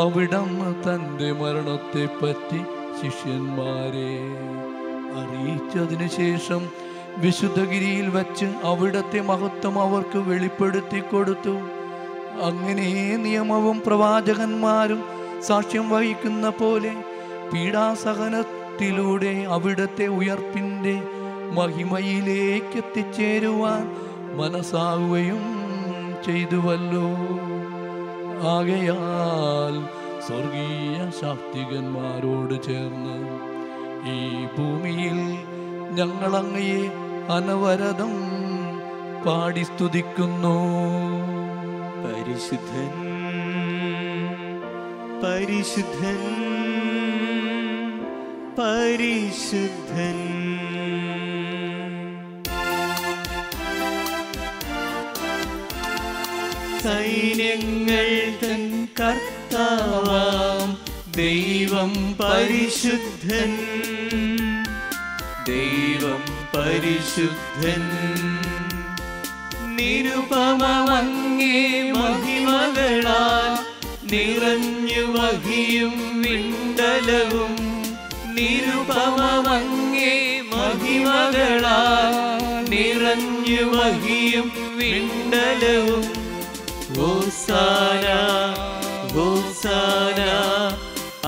അവിടന്ന് തൻ്റെ മരണത്തെപ്പറ്റി ശിഷ്യന്മാരെ അറിയിച്ചതിനു ശേഷം വിശുദ്ധഗിരിയിൽ വച്ച് അവിടത്തെ മഹത്വം അവർക്ക് വെളിപ്പെടുത്തി കൊടുത്തു. അങ്ങനെ നിയമവും പ്രവാചകന്മാരും സാക്ഷ്യം വഹിക്കുന്ന പോലെ പീഡാസഹനത്തിലൂടെ അവിടത്തെ ഉയർപ്പിൻ്റെ മഹിമയിലേക്ക് എത്തിച്ചേരുവാൻ മനസ്സാവുകയും ചെയ്തുവല്ലോ. ആകയാൽ സ്വർഗീയ ശാക്തികന്മാരോട് ചേർന്ന് ഈ ഭൂമിയിൽ ഞങ്ങൾ അങ്ങയെ അനവരതം പാടി സ്തുതിക്കുന്നു. പരിശുദ്ധൻ പരിശുദ്ധൻ പരിശുദ്ധൻ. സൈന്യങ്ങൾ തൻ കർത്താവാം ദൈവം പരിശുദ്ധൻ. ദൈവം പരിശുദ്ധൻ. നിരുപമങ്ങേ മഹിമകളാൽ നിറഞ്ഞു വഹിയും വിണ്ടലവും. നിരുപമങ്ങേ മഹിമകളാൽ നിറഞ്ഞു വഹിയും വിണ്ടലവും. ഹോസാന ഹോസാന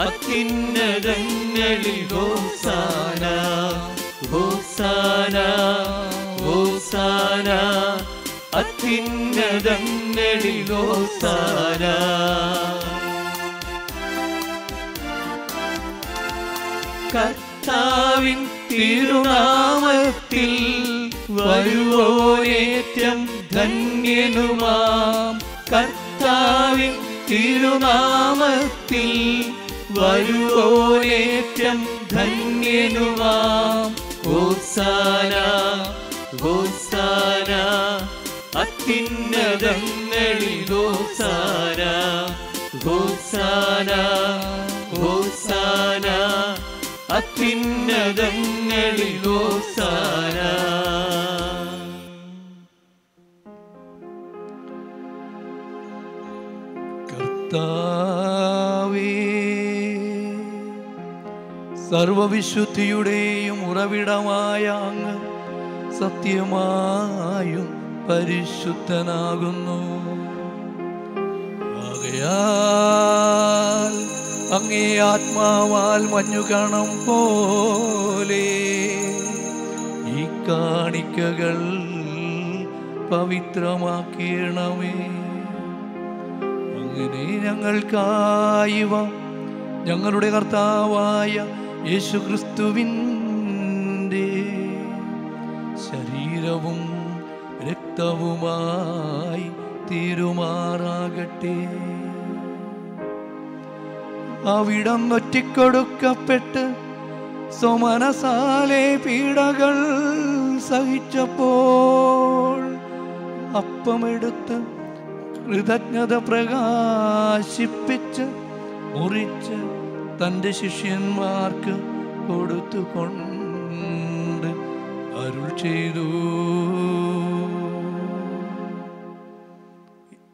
അത്യുന്നതങ്ങളിൽ ഹോസാന ഹോസാന ഹോസാന അത്യുന്നതങ്ങളിൽ ഹോസാന. കർത്താവിൻ തിരുനാമത്തിൽ വരുവോരേറ്റം ധന്യനുമാം. കർത്താവിൻ തിരുനാമത്തിൽ വരുവോരേറ്റം ധന്യനുമാം. ഹോസാന ഹോസാന അത്യുന്നതങ്ങളിൽ ഹോസാന ഹോസാന ഹോസാന അത്യുന്നതങ്ങളിൽ ഹോസാന. കർത്താവേ, സർവവിശുദ്ധിയുടെയും ഉറവിടമായ അങ്ങ് സത്യമായും പരിശുദ്ധനാകുന്നു. ആകയാൽ അങ്ങേ ആത്മാവാൽ മഞ്ഞുകണം പോലെ ഈ കാണിക്കകൾ പവിത്രമാക്കിയണമേ. അങ്ങനെ ഞങ്ങൾക്കായിവ ഞങ്ങളുടെ കർത്താവായ യേശുക്രിസ്തുവിൻ്റെ ശരീരവും രക്തവുമായി തീരുമാറാകട്ടെ. അവിടം ഒറ്റിക്കൊടുക്കപ്പെട്ട് സ്വമനസാലെ പീഡകൾ സഹിച്ചപ്പോൾ അപ്പമെടുത്ത് കൃതജ്ഞത പ്രകാശിപ്പിച്ച് മുറിച്ച് തൻ്റെ ശിഷ്യന്മാർക്ക് കൊടുത്തുകൊണ്ട് അരുൾ ചെയ്തു.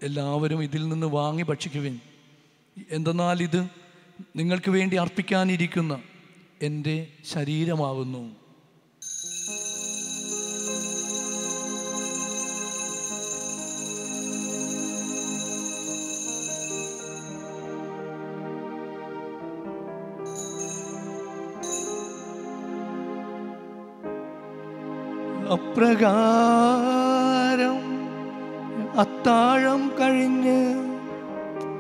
എല്ലാവരും ഇതിൽ നിന്ന് വാങ്ങി ഭക്ഷിക്കുവിൻ. എന്തെന്നാൽ ഇത് നിങ്ങൾക്ക് വേണ്ടി അർപ്പിക്കാനിരിക്കുന്ന എൻ്റെ ശരീരമാകുന്നു. അപ്രകാരം അത്താഴം കഴിഞ്ഞ്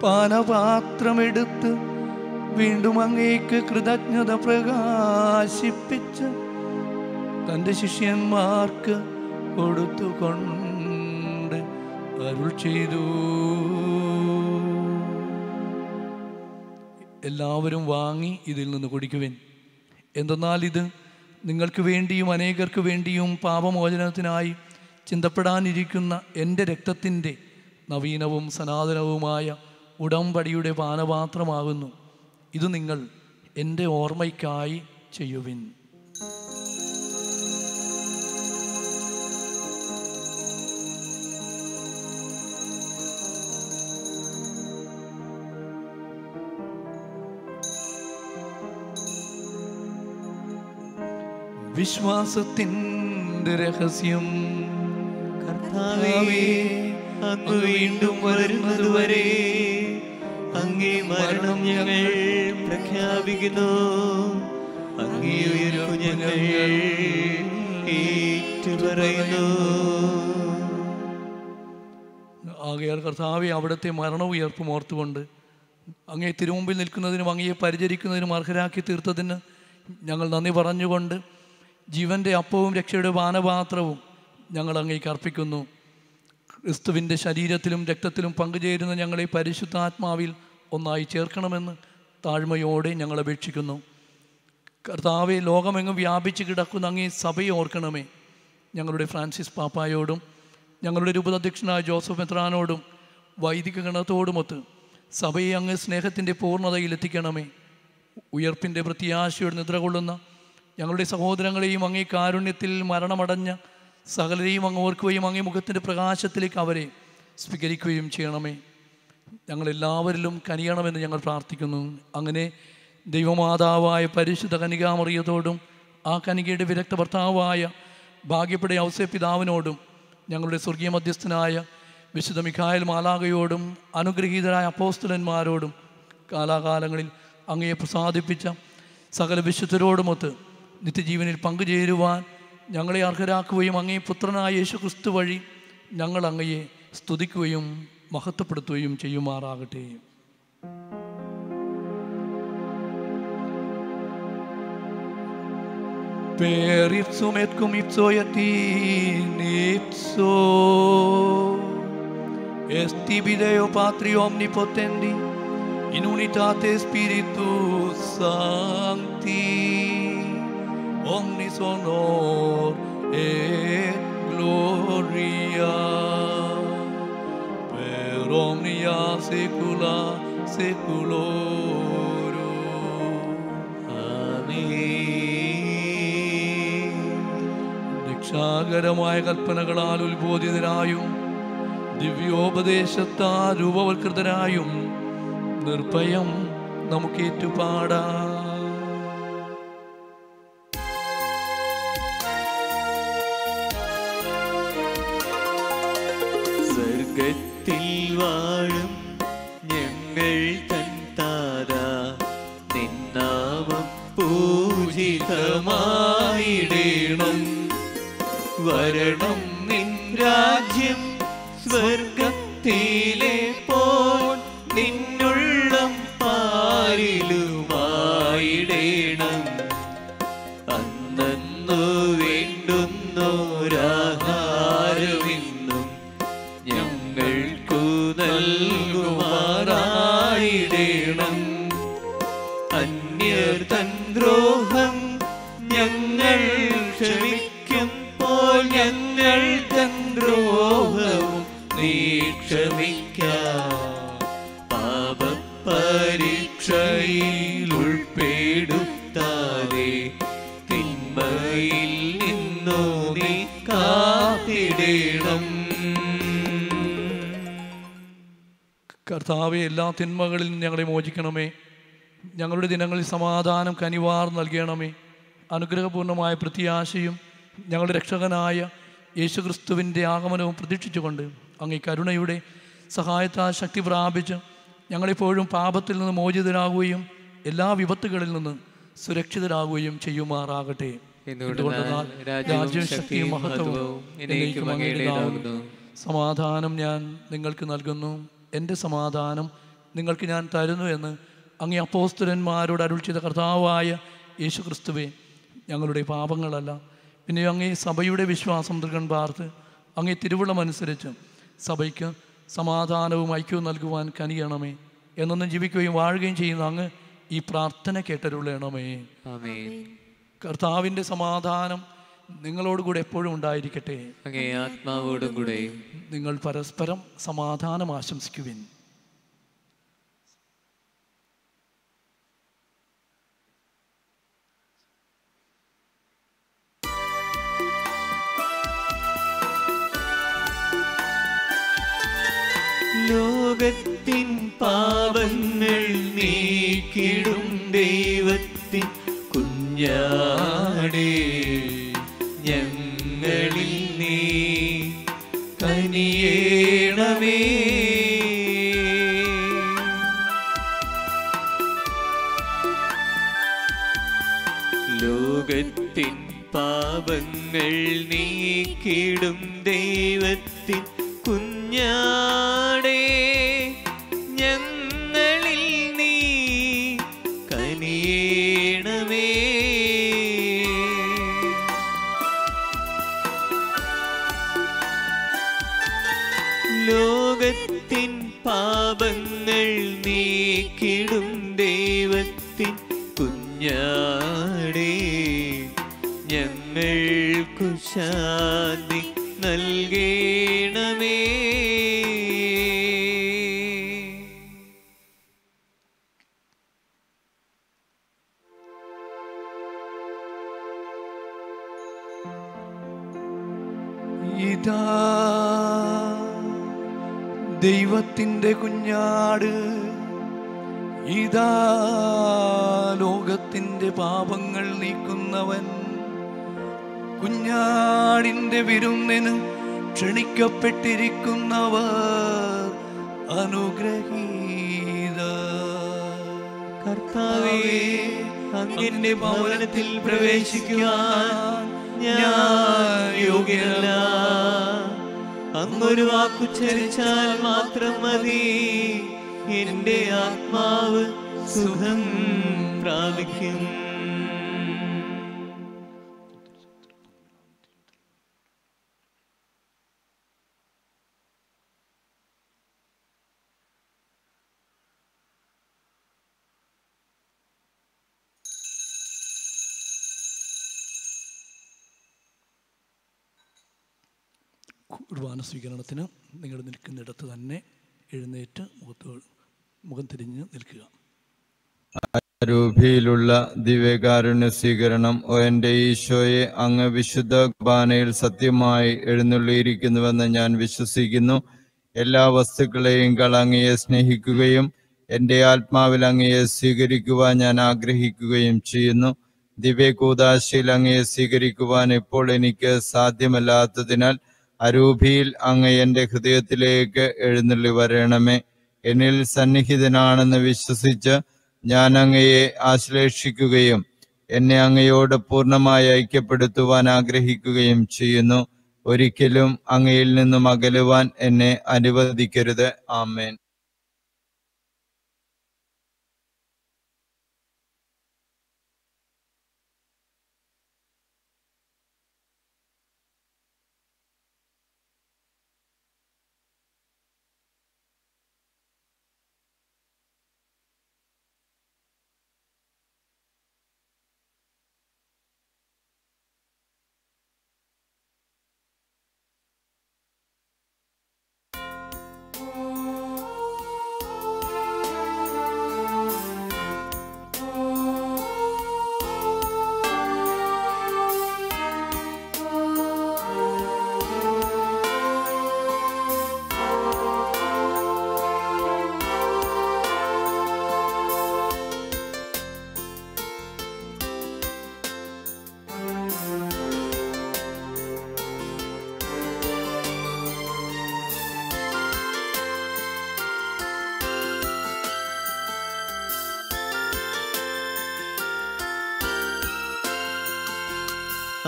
പാനപാത്രമെടുത്ത് വീണ്ടും അങ്ങേക്ക് കൃതജ്ഞത പ്രകാശിപ്പിച്ച് തൻ്റെ ശിഷ്യന്മാർക്ക് കൊടുത്തുകൊണ്ട് അരുൾ ചെയ്തു. എല്ലാവരും വാങ്ങി ഇതിൽ നിന്ന് കുടിക്കുവിൻ. എന്തെന്നാൽ ഇത് നിങ്ങൾക്ക് വേണ്ടിയും അനേകർക്ക് വേണ്ടിയും പാപമോചനത്തിനായി ചിന്തപ്പെടാനിരിക്കുന്ന എൻ്റെ രക്തത്തിൻ്റെ നവീനവും സനാതനവുമായ ഉടമ്പടിയുടെ പാനപാത്രമാകുന്നു. ഇത് നിങ്ങൾ എൻ്റെ ഓർമ്മയ്ക്കായി ചെയ്യുവിൻ. വിശ്വാസത്തിൻ്റെ രഹസ്യം. കർത്താവേ, അങ്ങ് വീണ്ടും വരുന്നതുവരെ അങ്ങേ മരണം ഞങ്ങൾ പ്രഖ്യാപിക്കുന്നു. അങ്ങേ ഉയർപ്പ് ഞങ്ങൾ ഏറ്റുപറയുന്നു. ആകയാൽ കർത്താവേ, അവിടുത്തെ മരണവും ഉയർപ്പും ഓർത്തുകൊണ്ട് അങ്ങേ തിരുമുമ്പിൽ നിൽക്കുന്നതിനും അങ്ങയെ പരിചരിക്കുന്നതിനും അർഹരാക്കി തീർത്തതിന് ഞങ്ങൾ നന്ദി പറഞ്ഞുകൊണ്ട് ജീവൻ്റെ അപ്പവും രക്ഷയുടെ പാനപാത്രവും ഞങ്ങൾ അങ്ങേക്ക് അർപ്പിക്കുന്നു. ക്രിസ്തുവിൻ്റെ ശരീരത്തിലും രക്തത്തിലും പങ്കുചേരുന്ന ഞങ്ങളെ പരിശുദ്ധാത്മാവിൽ ഒന്നായി ചേർക്കണമെന്ന് താഴ്മയോടെ ഞങ്ങൾ അപേക്ഷിക്കുന്നു. കർത്താവെ, ലോകമെങ്ങും വ്യാപിച്ച് കിടക്കുന്ന അങ്ങേ സഭയെ ഓർക്കണമേ. ഞങ്ങളുടെ ഫ്രാൻസിസ് പാപ്പായോടും ഞങ്ങളുടെ രൂപതാധ്യക്ഷനായ ജോസഫ് മെത്രാനോടും വൈദിക ഗണത്തോടുമൊത്ത് സഭയെ അങ്ങ് സ്നേഹത്തിൻ്റെ പൂർണ്ണതയിലെത്തിക്കണമേ. ഉയർപ്പിൻ്റെ പ്രത്യാശയോട് നിദ്ര കൊള്ളുന്ന ഞങ്ങളുടെ സഹോദരങ്ങളെയും അങ്ങേ കാരുണ്യത്തിൽ മരണമടഞ്ഞ സകലരെയും അങ്ങ് ഓർക്കുകയും അങ്ങേ മുഖത്തിൻ്റെ പ്രകാശത്തിലേക്ക് അവരെ സ്വീകരിക്കുകയും ചെയ്യണമേ. ഞങ്ങളെല്ലാവരിലും കനിയണമെന്ന് ഞങ്ങൾ പ്രാർത്ഥിക്കുന്നു. അങ്ങനെ ദൈവമാതാവായ പരിശുദ്ധ കന്യകാമറിയത്തോടും ആ കന്യകയുടെ വിരക്ത ഭർത്താവായ ഭാഗ്യപ്പെട്ട ഔസേപ്പ് പിതാവിനോടും ഞങ്ങളുടെ സ്വർഗീയ മധ്യസ്ഥനായ വിശുദ്ധ മിഖായേൽ മാലാഖയോടും അനുഗ്രഹീതരായ അപ്പോസ്തലന്മാരോടും കാലാകാലങ്ങളിൽ അങ്ങയെ പ്രസാദിപ്പിച്ച സകല വിശുദ്ധരോടുമൊത്ത് നിത്യജീവനിൽ പങ്കുചേരുവാൻ ഞങ്ങളെ അർഹരാക്കുകയും അങ്ങേ പുത്രനായ യേശു ക്രിസ്തു വഴി ഞങ്ങൾ അങ്ങയെ സ്തുതിക്കുകയും മഹത്വപ്പെടുത്തുകയും ചെയ്യുമാറാകട്ടെ. Per ipsum et cum ipso et in ipso est tibi Deo Patri omnipotendi in unitate Spiritus Sancti omnis honor et gloria per omnia saecula saeculorum. രക്ഷാകരമായ കൽപ്പനകളാൽ ഉത്ബോധിതരായും ദിവ്യോപദേശത്താൽ രൂപവൽകൃതരായും നിർഭയം നമുക്കേറ്റുപാടാം. സ്വർഗത്തിൽ വാഴും ഞങ്ങൾ തൻ താരാ, നിന്നാമം പൂജിതമായിടേണം. വരണം നിൻ രാജ്യം സ്വർഗത്തിലെ പോൽ നിന്നുള്ളം പാരിലുമായിടേണം. അന്നു വേണ്ടുന്നോരാഹാരമെന്നും ഞങ്ങൾക്കു നൽകുമാറായിടേണം. അന്യർ തൻ ദ്രോഹം ഞങ്ങൾ ക്ഷമിക്കുമ്പോൾ ഞങ്ങൾ തൻ ദ്രോഹവും നീ ക്ഷമിക്കാം. പാപപരീക്ഷയിൽ ഉൾപ്പെടുത്താതെ തിന്മയിൽ നിന്നു നീ കാത്തിടേണം. കർത്താവെ, എല്ലാ തിന്മകളിൽ നിന്ന് ഞങ്ങളെ മോചിക്കണമേ. ഞങ്ങളുടെ ദിനങ്ങളിൽ സമാധാനം കനിവാർ നൽകണമേ. അനുഗ്രഹപൂർണമായ പ്രത്യാശയും ഞങ്ങളുടെ രക്ഷകനായ യേശുക്രിസ്തുവിൻ്റെ ആഗമനവും പ്രതീക്ഷിച്ചുകൊണ്ട് അങ്ങേ കരുണയുടെ സഹായത്താൽ ശക്തി പ്രാപിച്ച് ഞങ്ങളെപ്പോഴും പാപത്തിൽ നിന്ന് മോചിതരാകുകയും എല്ലാ വിപത്തുകളിൽ നിന്ന് സുരക്ഷിതരാകുകയും ചെയ്യുമാറാകട്ടെ. രാജ്യവും ശക്തിയും മഹത്വവും എന്നേക്കും അങ്ങയുടേതാകുന്നു. സമാധാനം ഞാൻ നിങ്ങൾക്ക് നൽകുന്നു, എൻ്റെ സമാധാനം നിങ്ങൾക്ക് ഞാൻ തരുന്നു എന്ന് അങ്ങേ അപ്പോസ്തലന്മാരോട് അരുൾ ചെയ്ത കർത്താവായ യേശുക്രിസ്തുവേ, ഞങ്ങളുടെ പാപങ്ങളല്ല പിന്നെ അങ്ങേ സഭയുടെ വിശ്വാസം തൃകൺ പാർത്ത് അങ്ങേ തിരുവുള്ളമനുസരിച്ച് സഭയ്ക്ക് സമാധാനവും ഐക്യവും നൽകുവാൻ കനിയണമേ. എന്നൊന്നും ജീവിക്കുകയും വാഴുകയും ചെയ്യുന്ന അങ്ങ് ഈ പ്രാർത്ഥന കേട്ടരുളണമേ. കർത്താവിൻ്റെ സമാധാനം നിങ്ങളോടുകൂടെ എപ്പോഴും ഉണ്ടായിരിക്കട്ടെ. അങ്ങേ ആത്മാവോടും കൂടെ. നിങ്ങൾ പരസ്പരം സമാധാനം ആശംസിക്കുവിൻ. ലോകത്തിൻ പാപങ്ങൾ നീക്കിടും ദൈവത്തിൻ കുഞ്ഞാടേ, ഞങ്ങളിൽ നീ കനിയേണമേ. ലോകത്തിൻ പാപങ്ങൾ നീക്കിടും ദൈവത്തിൻ കുഞ്ഞാടേ, ഞങ്ങളിൽ നീ കനിയേണമേ. ലോകത്തിൻ പാപങ്ങൾ നീക്കിടും ദൈവത്തിൻ കുഞ്ഞാടേ, ഞങ്ങൾക്കു ശാന്തി നൽകേണമേ. ഇതാ ദൈവത്തിൻ്റെ കുഞ്ഞാട്, ഇതാ ലോകത്തിൻ്റെ പാപങ്ങൾ നീക്കുന്നവൻ. കുഞ്ഞാടിൻ്റെ വിരുന്നിന് ക്ഷണിക്കപ്പെട്ടിരിക്കുന്നവർ അനുഗ്രഹീത. കർത്താവേ, അങ്ങന്റെ ഭവനത്തിൽ പ്രവേശിക്കുവാൻ ഞാൻ യോഗ്യനല്ല. അങ്ങൊരു വാക്കുച്ചരിച്ചാൽ മാത്രം മതി, എന്റെ ആത്മാവ് സുഖം പ്രാപിക്കും. കുർബാന സ്വീകരണത്തിന് നിങ്ങൾ നിൽക്കുന്നിടത്ത് തന്നെ എഴുന്നേറ്റ് മുഖം തിരിഞ്ഞ് നിൽക്കുക. രൂപയിലുള്ള ദിവ്യകാരുണ്യ സ്വീകരണം. ഓ എൻ്റെ ഈശോയെ, അങ്ങ് വിശുദ്ധ കുർബാനയിൽ സത്യമായി എഴുന്നള്ളിയിരിക്കുന്നുവെന്ന് ഞാൻ വിശ്വസിക്കുന്നു. എല്ലാ വസ്തുക്കളെയും അങ്ങയെ സ്നേഹിക്കുകയും എൻ്റെ ആത്മാവിൽ അങ്ങയെ സ്വീകരിക്കുവാൻ ഞാൻ ആഗ്രഹിക്കുകയും ചെയ്യുന്നു. ദിവ്യകൂദാശയിൽ അങ്ങയെ സ്വീകരിക്കുവാൻ ഇപ്പോൾ എനിക്ക് സാധ്യമല്ലാത്തതിനാൽ അരൂപിയിൽ അങ്ങ് എൻ്റെ ഹൃദയത്തിലേക്ക് എഴുന്നള്ളി വരണമേ. എന്നിൽ സന്നിഹിതനാണെന്ന് വിശ്വസിച്ച് ഞാൻ അങ്ങയെ ആശ്ലേഷിക്കുകയും എന്നെ അങ്ങയോട് പൂർണ്ണമായി ഐക്യപ്പെടുത്തുവാൻ ആഗ്രഹിക്കുകയും ചെയ്യുന്നു. ഒരിക്കലും അങ്ങയിൽ നിന്നും അകലുവാൻ എന്നെ അനുവദിക്കരുത്. ആമേൻ.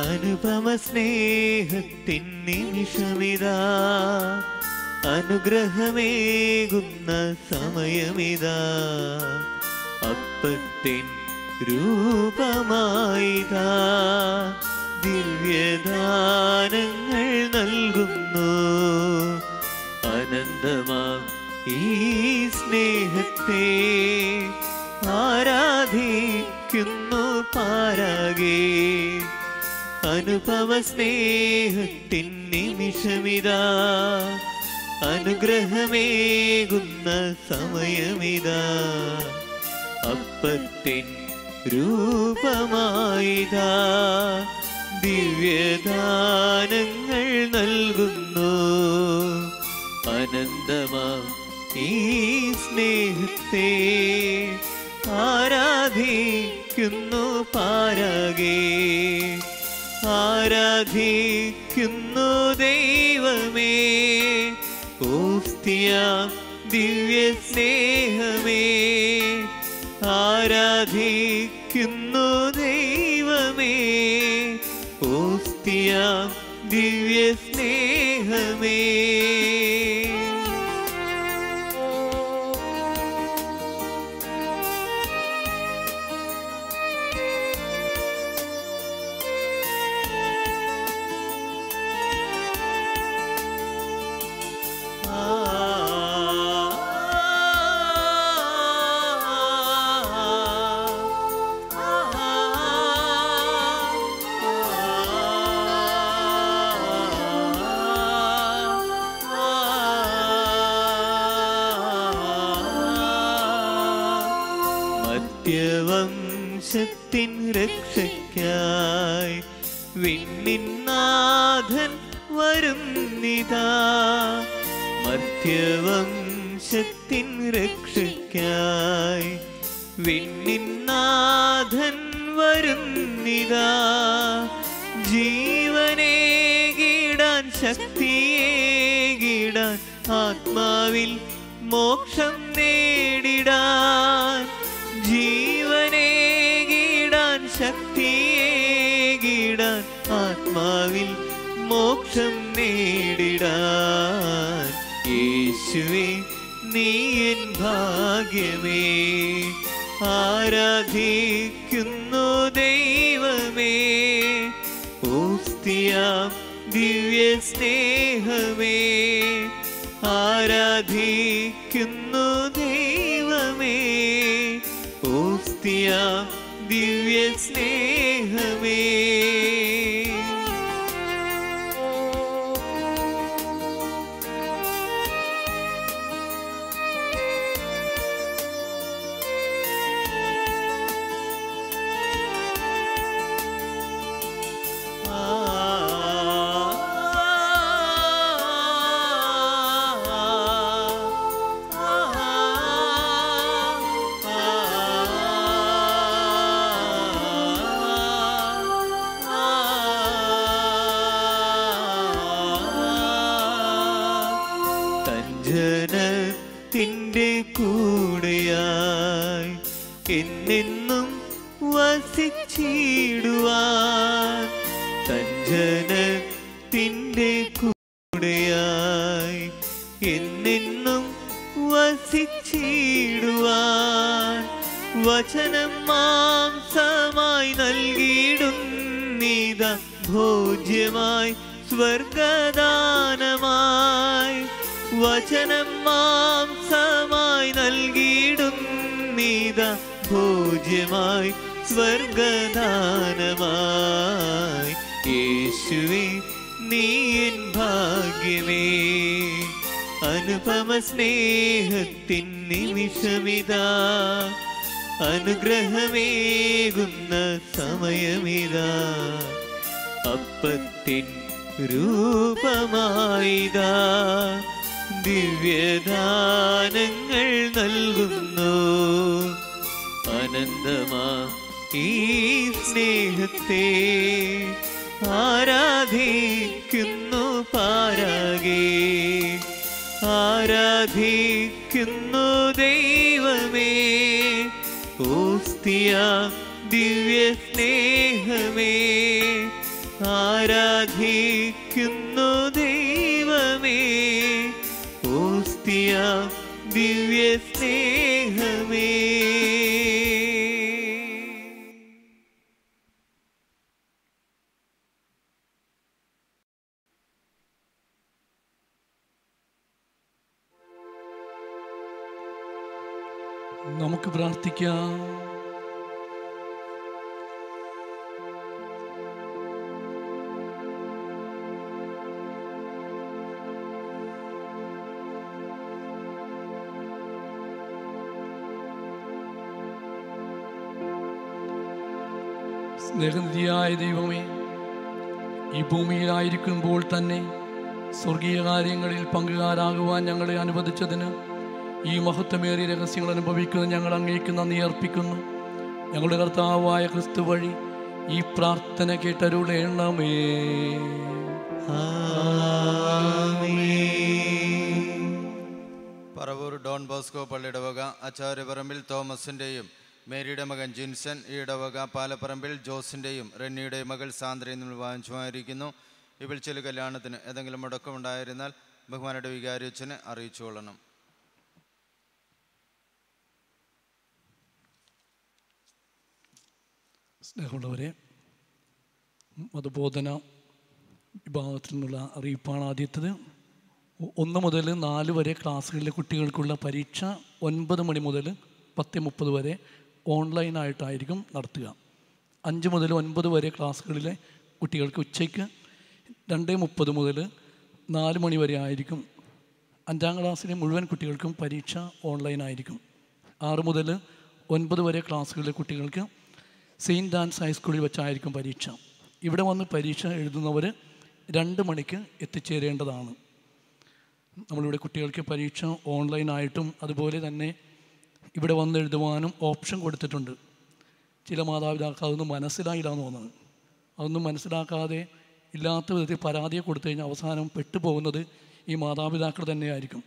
അനുപമ സ്നേഹത്തിൻ നിമിഷമിതാ, അനുഗ്രഹമേകുന്ന സമയമിതാ. അപ്പത്തിൻ രൂപമായിതാ, ദിവ്യദാനങ്ങൾ നൽകുന്നു. അനന്തമാ ഈ സ്നേഹത്തെ ആരാധിക്കുന്നു പാരാകെ. അനുപമ സ്നേഹത്തിൻ നിമിഷമിതാ, അനുഗ്രഹമേകുന്ന സമയമിതാ. അപ്പത്തിൻ രൂപമായിതാ, ദിവ്യദാനങ്ങൾ നൽകുന്നു. അനന്തമാ ഈ സ്നേഹത്തെ ആരാധിക്കുന്നു പാരാകെ. ആരാധിക്കുന്നു ദൈവമേ, ഓസ്തിയ ദിവ്യ സ്നേഹമേ. ആരാധിക്കുന്നു ദൈവമേ, ഓസ്തിയ ദിവ്യ സ്നേഹമേ. മധ്യവംശത്തിൻ രക്ഷയ്ക്കായി വിണ്ണിനാഥൻ വരുന്നിതാ. മധ്യവംശത്തിൻ രക്ഷയ്ക്കായി വിണ്ണിനാഥൻ വരുന്നിതാ. ജീവനേകിടാൻ ശക്തിയേകിടാൻ ആത്മാവിൽ മോക്ഷം നേടിടാൻ. ആത്മാവിൽ മോക്ഷം നേടിടാൻ. യേശുവേ നീ എൻ ഭാഗ്യമേ, ആരാധിക്കുന്നു ദൈവമേ. ഓസ്തിയാം ദിവ്യ സ്നേഹമേ, ആരാധിക്കുന്നു ദൈവമേ. ഓസ്തിയാം ദിവ്യ സ്നേഹമേ. ജനത്തിൻ്റെ കൂടെയായി എന്നെന്നും വസിച്ചിടുവാൻ. തഞ്ജനത്തിൻ്റെ കൂടെയായി എന്നെന്നും വസിച്ചിടുവാൻ. വചനം മാംസമായി നൽകിയിടുന്നിതാ, ഭോജ്യമായി സ്വർഗദാനമായി. വചനം മാംസമായി നൽകിയിടുന്നിതാ, ഭോജ്യമായി സ്വർഗദാനമായി. യേശുവേ നീ എൻ ഭാഗ്യമേ, അനുപമ സ്നേഹത്തിൻ നിമിഷമിതാ, അനുഗ്രഹമേകുന്ന സമയമിതാ. അപ്പത്തിൻ രൂപമായിതാ, ദിവ്യദാനങ്ങൾ നൽകുന്നു. അനന്തമാ ഈ സ്നേഹത്തെ ആരാധിക്കുന്നു പാരാകെ, ആരാധിക്കുന്നു ദൈവമേ. ഓസ്തിയ ദിവ്യ സ്നേഹമേ, ആരാധിക്കുന്നു ദൈവമേ. ഓസ്തിയ ദിവ്യ സ്നേഹമേ. നമുക്ക് പ്രാർത്ഥിക്കാം. സ്നേഹനിധിയായ ദൈവമേ, ഈ ഭൂമിയിലായിരിക്കുമ്പോൾ തന്നെ സ്വർഗീയ കാര്യങ്ങളിൽ പങ്കുകാരാകുവാൻ ഞങ്ങളെ അനുവദിച്ചതിന്, ഈ മഹത്വമേറിയ രഹസ്യങ്ങൾ അനുഭവിക്കുന്ന ഞങ്ങൾ അങ്ങേക്ക് നന്ദി അർപ്പിക്കുന്നു. ഞങ്ങളുടെ കർത്താവായ ക്രിസ്തു വഴി ഈ പ്രാർത്ഥന കേട്ടരുളേണമേ. പറവൂർ ഡോൺ ബോസ്കോ പള്ളിയിടവക ആചാര്യപറമ്പിൽ തോമസിൻ്റെയും മേരിയുടെ മകൻ ജിൻസൺ, ഈ ഇടവക പാലപ്പറമ്പിൽ ജോസിൻ്റെയും റെന്നിയുടെ മകൾ സാന്ദ്രയും വിവാഹിച്ചുമായിരിക്കുന്നു. ഇവൾ ചില കല്യാണത്തിന് ഏതെങ്കിലും മുടക്കമുണ്ടായിരുന്നാൽ ബഹുമാനയുടെ വികാരിയച്ഛനെ അറിയിച്ചു കൊള്ളണം. സ്നേഹമുള്ളവരെ, മതബോധന വിഭാഗത്തിൽ നിന്നുള്ള അറിയിപ്പാണ് ആദ്യത്തേത്. 1 മുതൽ 4 വരെ ക്ലാസ്സുകളിലെ കുട്ടികൾക്കുള്ള പരീക്ഷ 9 മണി മുതൽ 10:30 വരെ ഓൺലൈനായിട്ടായിരിക്കും നടത്തുക. 5 മുതൽ 9 വരെ ക്ലാസ്സുകളിലെ കുട്ടികൾക്ക് ഉച്ചയ്ക്ക് 2:30 മുതൽ 4 മണി വരെ ആയിരിക്കും. 5ാം ക്ലാസ്സിലെ മുഴുവൻ കുട്ടികൾക്കും പരീക്ഷ ഓൺലൈനായിരിക്കും. 6 മുതൽ 9 വരെ ക്ലാസ്സുകളിലെ കുട്ടികൾക്ക് സെയിൻറ്റ് ആൻസ് ഹൈസ്കൂളിൽ വെച്ചായിരിക്കും പരീക്ഷ. ഇവിടെ വന്ന് പരീക്ഷ എഴുതുന്നവർ 2 മണിക്ക് എത്തിച്ചേരേണ്ടതാണ്. നമ്മളിവിടെ കുട്ടികൾക്ക് പരീക്ഷ ഓൺലൈനായിട്ടും അതുപോലെ തന്നെ ഇവിടെ വന്ന് എഴുതുവാനും ഓപ്ഷൻ കൊടുത്തിട്ടുണ്ട്. ചില മാതാപിതാക്കൾ അതൊന്നും മനസ്സിലായില്ല എന്ന് തോന്നുന്നത്. അതൊന്നും മനസ്സിലാക്കാതെ ഇല്ലാത്ത വിധത്തിൽ പരാതിയെ കൊടുത്തു കഴിഞ്ഞാൽ അവസാനം പെട്ടുപോകുന്നത് ഈ മാതാപിതാക്കൾ തന്നെയായിരിക്കും.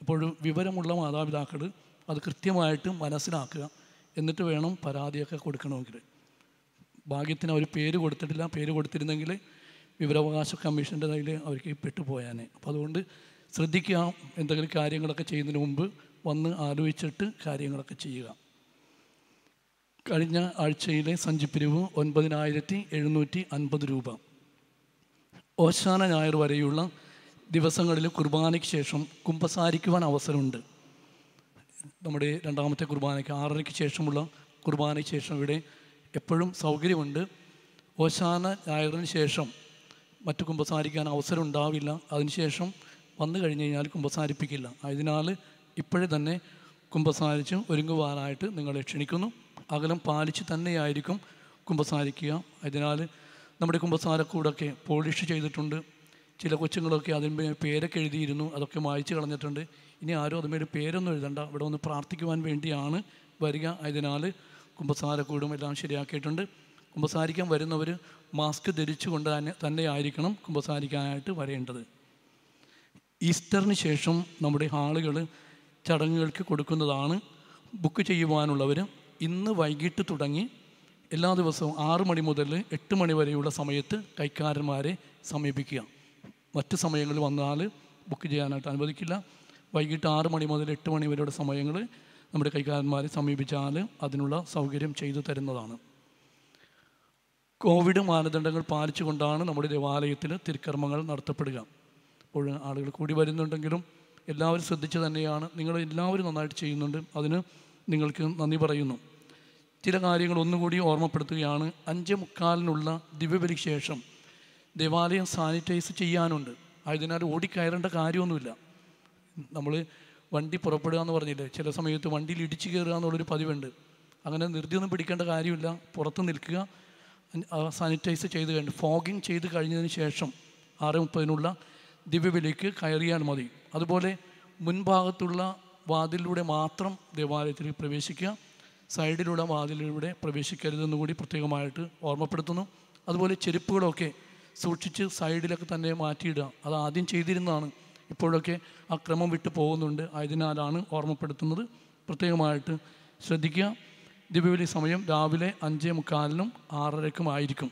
അപ്പോൾ വിവരമുള്ള മാതാപിതാക്കൾ അത് കൃത്യമായിട്ട് മനസ്സിലാക്കുക, എന്നിട്ട് വേണം പരാതിയൊക്കെ കൊടുക്കണമെങ്കിൽ. ഭാഗ്യത്തിന് അവർ പേര് കൊടുത്തിട്ടില്ല. പേര് കൊടുത്തിരുന്നെങ്കിൽ വിവരാവകാശ കമ്മീഷൻ്റെ കയ്യിൽ അവർക്ക് പെട്ടുപോയാനെ. അപ്പോൾ അതുകൊണ്ട് ശ്രദ്ധിക്കുക, എന്തെങ്കിലും കാര്യങ്ങളൊക്കെ ചെയ്യുന്നതിന് മുമ്പ് വന്ന് ആലോചിച്ചിട്ട് കാര്യങ്ങളൊക്കെ ചെയ്യുക. കഴിഞ്ഞ ആഴ്ചയിലെ സഞ്ചിപ്പിരിവ് 9,750 രൂപ. ഓശാന ഞായർ വരെയുള്ള ദിവസങ്ങളിൽ കുർബാനയ്ക്ക് ശേഷം കുമ്പസാരിക്കുവാൻ അവസരമുണ്ട്. നമ്മുടെ രണ്ടാമത്തെ കുർബാനയ്ക്ക് 6:30 ശേഷമുള്ള കുർബാനയ്ക്ക് ശേഷം ഇവിടെ എപ്പോഴും സൗകര്യമുണ്ട്. ഓശാന ഞായറിന് ശേഷം മറ്റു കുമ്പസാരിക്കാൻ അവസരം ഉണ്ടാവില്ല. അതിനുശേഷം വന്നു കഴിഞ്ഞ് കഴിഞ്ഞാൽ കുമ്പസാരിപ്പിക്കില്ല. അതിനാൽ ഇപ്പോഴേ തന്നെ കുമ്പസാരിച്ച് ഒരുങ്ങുവാനായിട്ട് നിങ്ങളെ ക്ഷണിക്കുന്നു. അകലം പാലിച്ച് തന്നെയായിരിക്കും കുമ്പസാരിക്കുക. അതിനാൽ നമ്മുടെ കുമ്പസാരക്കൂടൊക്കെ പോളിഷ് ചെയ്തിട്ടുണ്ട്. ചില കൊച്ചുങ്ങളൊക്കെ അതിന്മേൽ പേരൊക്കെ എഴുതിയിരുന്നു, അതൊക്കെ മായ്ച്ച് കളഞ്ഞിട്ടുണ്ട്. ഇനി ആരും അതുമേൽ പേരൊന്നും എഴുതണ്ട, ഇവിടെ ഒന്ന് പ്രാർത്ഥിക്കുവാൻ വേണ്ടിയാണ് വരിക. അതിനാൽ കുമ്പസാരക്കൂടും എല്ലാം ശരിയാക്കിയിട്ടുണ്ട്. കുമ്പസാരിക്കാൻ വരുന്നവർ മാസ്ക് ധരിച്ചുകൊണ്ട് തന്നെ ആയിരിക്കണം കുമ്പസാരിക്കാനായിട്ട് വരേണ്ടത്. ഈസ്റ്ററിന് ശേഷം നമ്മുടെ ഹാളുകൾ ചടങ്ങുകൾക്ക് കൊടുക്കുന്നതാണ്. ബുക്ക് ചെയ്യുവാനുള്ളവർ ഇന്ന് വൈകിട്ട് തുടങ്ങി എല്ലാ ദിവസവും 6 മണി മുതൽ 8 മണി വരെയുള്ള സമയത്ത് കൈക്കാരന്മാരെ സമീപിക്കുക. മറ്റ് സമയങ്ങളിൽ വന്നാൽ ബുക്ക് ചെയ്യാനായിട്ട് അനുവദിക്കില്ല. വൈകിട്ട് 6 മണി മുതൽ 8 മണി വരെയുള്ള സമയങ്ങൾ നമ്മുടെ കൈക്കാരന്മാരെ സമീപിച്ചാൽ അതിനുള്ള സൗകര്യം ചെയ്തു തരുന്നതാണ്. കോവിഡ് മാനദണ്ഡങ്ങൾ പാലിച്ചുകൊണ്ടാണ് നമ്മുടെ ദേവാലയത്തിൽ തിരുക്കർമ്മങ്ങൾ നടത്തപ്പെടുക. അപ്പോൾ ആളുകൾ കൂടി വരുന്നുണ്ടെങ്കിലും എല്ലാവരും ശ്രദ്ധിച്ച് തന്നെയാണ്. നിങ്ങൾ എല്ലാവരും നന്നായിട്ട് ചെയ്യുന്നുണ്ട്, അതിന് നിങ്ങൾക്ക് നന്ദി പറയുന്നു. ചില കാര്യങ്ങൾ ഒന്നുകൂടി ഓർമ്മപ്പെടുത്തുകയാണ്. 5:45 ദിവ്യബലിക്ക് ശേഷം ദേവാലയം സാനിറ്റൈസ് ചെയ്യാനുണ്ട്. ആയതിനാൽ ഓടിക്കയറേണ്ട കാര്യമൊന്നുമില്ല. നമ്മൾ വണ്ടി പുറപ്പെടുക എന്ന് പറഞ്ഞില്ലേ, ചില സമയത്ത് വണ്ടിയിൽ ഇടിച്ചു കയറുക എന്നുള്ളൊരു പതിവുണ്ട്. അങ്ങനെ ധൃതിയൊന്നും പിടിക്കേണ്ട കാര്യമില്ല. പുറത്ത് നിൽക്കുക, സാനിറ്റൈസ് ചെയ്ത് കഴിഞ്ഞ് ഫോഗിങ് ചെയ്ത് കഴിഞ്ഞതിന് ശേഷം 6:30 ദിവ്യബലിക്ക് കയറിയാൽ മതി. അതുപോലെ മുൻഭാഗത്തുള്ള വാതിലിലൂടെ മാത്രം ദേവാലയത്തിൽ പ്രവേശിക്കുക, സൈഡിലുള്ള വാതിലിലൂടെ പ്രവേശിക്കരുതെന്ന് കൂടി പ്രത്യേകമായിട്ട് ഓർമ്മപ്പെടുത്തുന്നു. അതുപോലെ ചെരുപ്പുകളൊക്കെ സൂക്ഷിച്ച് സൈഡിലൊക്കെ തന്നെ മാറ്റിയിടുക. അത് ആദ്യം ചെയ്തിരുന്നതാണ്, ഇപ്പോഴൊക്കെ ആ ക്രമം വിട്ടു പോകുന്നുണ്ട്. ആയതിനാലാണ് ഓർമ്മപ്പെടുത്തുന്നത്. പ്രത്യേകമായിട്ട് ശ്രദ്ധിക്കുക. ദിവ്യബലി സമയം രാവിലെ 5:45 6:30 ആയിരിക്കും.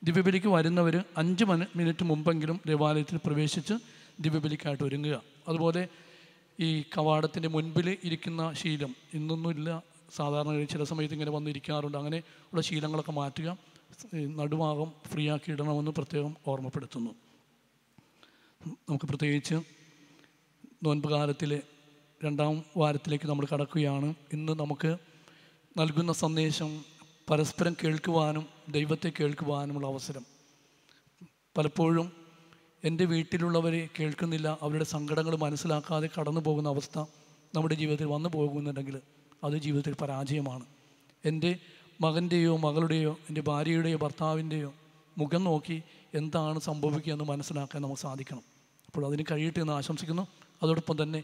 ദിവ്യബലിക്ക് വരുന്നവർ 5 മിനിറ്റ് മുമ്പെങ്കിലും ദേവാലയത്തിൽ പ്രവേശിച്ച് ദിവ്യബലിക്കായിട്ട് ഒരുങ്ങുക. അതുപോലെ ഈ കവാടത്തിൻ്റെ മുൻപിൽ ഇരിക്കുന്ന ശീലം ഇന്നൊന്നുമില്ല. സാധാരണ ചില സമയത്ത് ഇങ്ങനെ വന്നിരിക്കാറുണ്ട്. അങ്ങനെ ഉള്ള ശീലങ്ങളൊക്കെ മാറ്റുക. നടുഭാഗം ഫ്രീ ആക്കി ഇടണമെന്ന് പ്രത്യേകം ഓർമ്മപ്പെടുത്തുന്നു. നമുക്ക് പ്രത്യേകിച്ച് നോൻപ് കാലത്തിലെ 2ാം വാരത്തിലേക്ക് നമ്മൾ കടക്കുകയാണ്. ഇന്ന് നമുക്ക് നൽകുന്ന സന്ദേശം പരസ്പരം കേൾക്കുവാനും ദൈവത്തെ കേൾക്കുവാനുമുള്ള അവസരം. പലപ്പോഴും എൻ്റെ വീട്ടിലുള്ളവരെ കേൾക്കുന്നില്ല, അവരുടെ സങ്കടങ്ങൾ മനസ്സിലാക്കാതെ കടന്നു പോകുന്ന അവസ്ഥ നമ്മുടെ ജീവിതത്തിൽ വന്നു പോകുന്നുണ്ടെങ്കിൽ അത് ജീവിതത്തിൽ പരാജയമാണ്. എൻ്റെ മകൻ്റെയോ മകളുടെയോ എൻ്റെ ഭാര്യയുടെയോ ഭർത്താവിൻ്റെയോ മുഖം നോക്കി എന്താണ് സംഭവിക്കുക എന്ന് മനസ്സിലാക്കാൻ നമുക്ക് സാധിക്കണം. അപ്പോൾ അതിന് കഴിയട്ടെ എന്ന് ആശംസിക്കുന്നു. അതോടൊപ്പം തന്നെ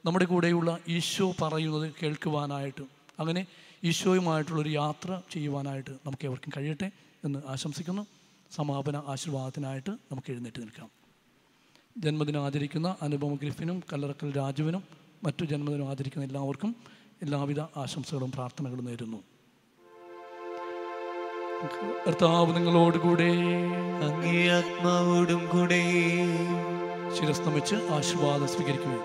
നമ്മുടെ കൂടെയുള്ള ഈശോ പറയുന്നത് കേൾക്കുവാനായിട്ട്, അങ്ങനെ ഈശോയുമായിട്ടുള്ളൊരു യാത്ര ചെയ്യുവാനായിട്ട് നമുക്ക് എവർക്കും കഴിയട്ടെ എന്ന് ആശംസിക്കുന്നു. സമാപന ആശീർവാദത്തിനായിട്ട് നമുക്ക് എഴുന്നേറ്റ് നിൽക്കാം. ജന്മദിനം ആചരിക്കുന്ന അനുപമ ഗ്രിഫിനും കല്ലറക്കൽ രാജുവിനും മറ്റു ജന്മദിനം ആചരിക്കുന്ന എല്ലാവർക്കും എല്ലാവിധ ആശംസകളും പ്രാർത്ഥനകളും നേരുന്നു. കർത്താവ് നിങ്ങളോടുകൂടെ, അങ്ങേ ആത്മാവോടും കൂടെ. ശിരസ്തമിച്ച് ആശീർവാദം സ്വീകരിക്കുകയും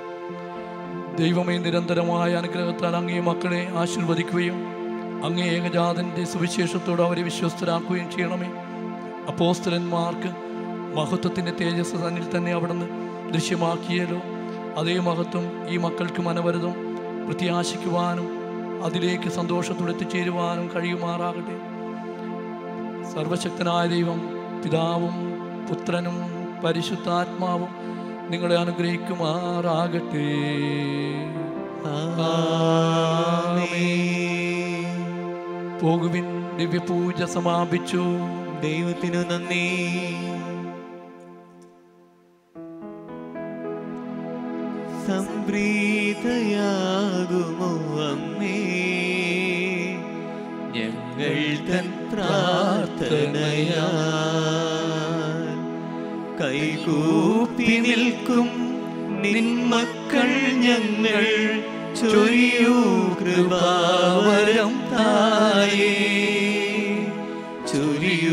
ദൈവമേ നിരന്തരമായ അനുഗ്രഹത്താൽ അങ്ങേ മക്കളെ ആശീർവദിക്കുകയും അങ്ങേ ഏകജാതൻ്റെ സുവിശേഷത്തോട് അവരെ വിശ്വസ്തരാക്കുകയും ചെയ്യണമേ. അപ്പോസ്തലന്മാർക്ക് മഹത്വത്തിൻ്റെ തേജസ് തന്നിൽ തന്നെ അവിടുന്ന് ദൃശ്യമാക്കിയല്ലോ. അതേ മഹത്വം ഈ മക്കൾക്കും അനവരതം പ്രത്യാശിക്കുവാനും അതിലേക്ക് സന്തോഷത്തോടെ എത്തിച്ചേരുവാനും കഴിയുമാറാകട്ടെ. സർവശക്തനായ ദൈവം പിതാവും പുത്രനും പരിശുദ്ധാത്മാവും നിങ്ങളെ അനുഗ്രഹിക്കുമാറാകട്ടെ. പോകുവിൻ, ദിവ്യപൂജ സമാപിച്ചു. ദൈവത്തിനു നന്ദി. സംപ്രീതയാകുമോ അമ്മേ ഞങ്ങൾ തൻ പ്രാർത്ഥനയാ കൈകൂപ്പി നിൽക്കും നിൻ മക്കൾ ഞങ്ങൾ. ചൊരിയൂ കൃപാവരം തായേ,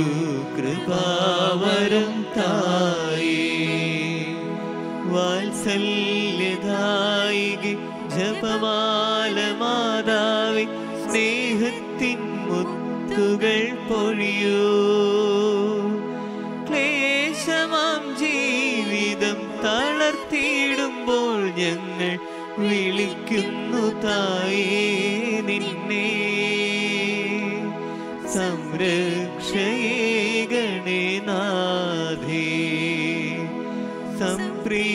ഒരു കൃപാവരം തായേ. വാത്സല്യദായികെ ജപമാല മാതാവേ, സ്നേഹത്തിൻ മുത്തുകൾ പൊഴിയൂ. ക്ലേശമാം ജീവിതം തളർത്തിയിടുമ്പോൾ ഞങ്ങൾ വിളിക്കുന്നു തായേ നിന്നെ. സംരക്ഷയേ ഗണേ നാഥേ, സംപ്രീ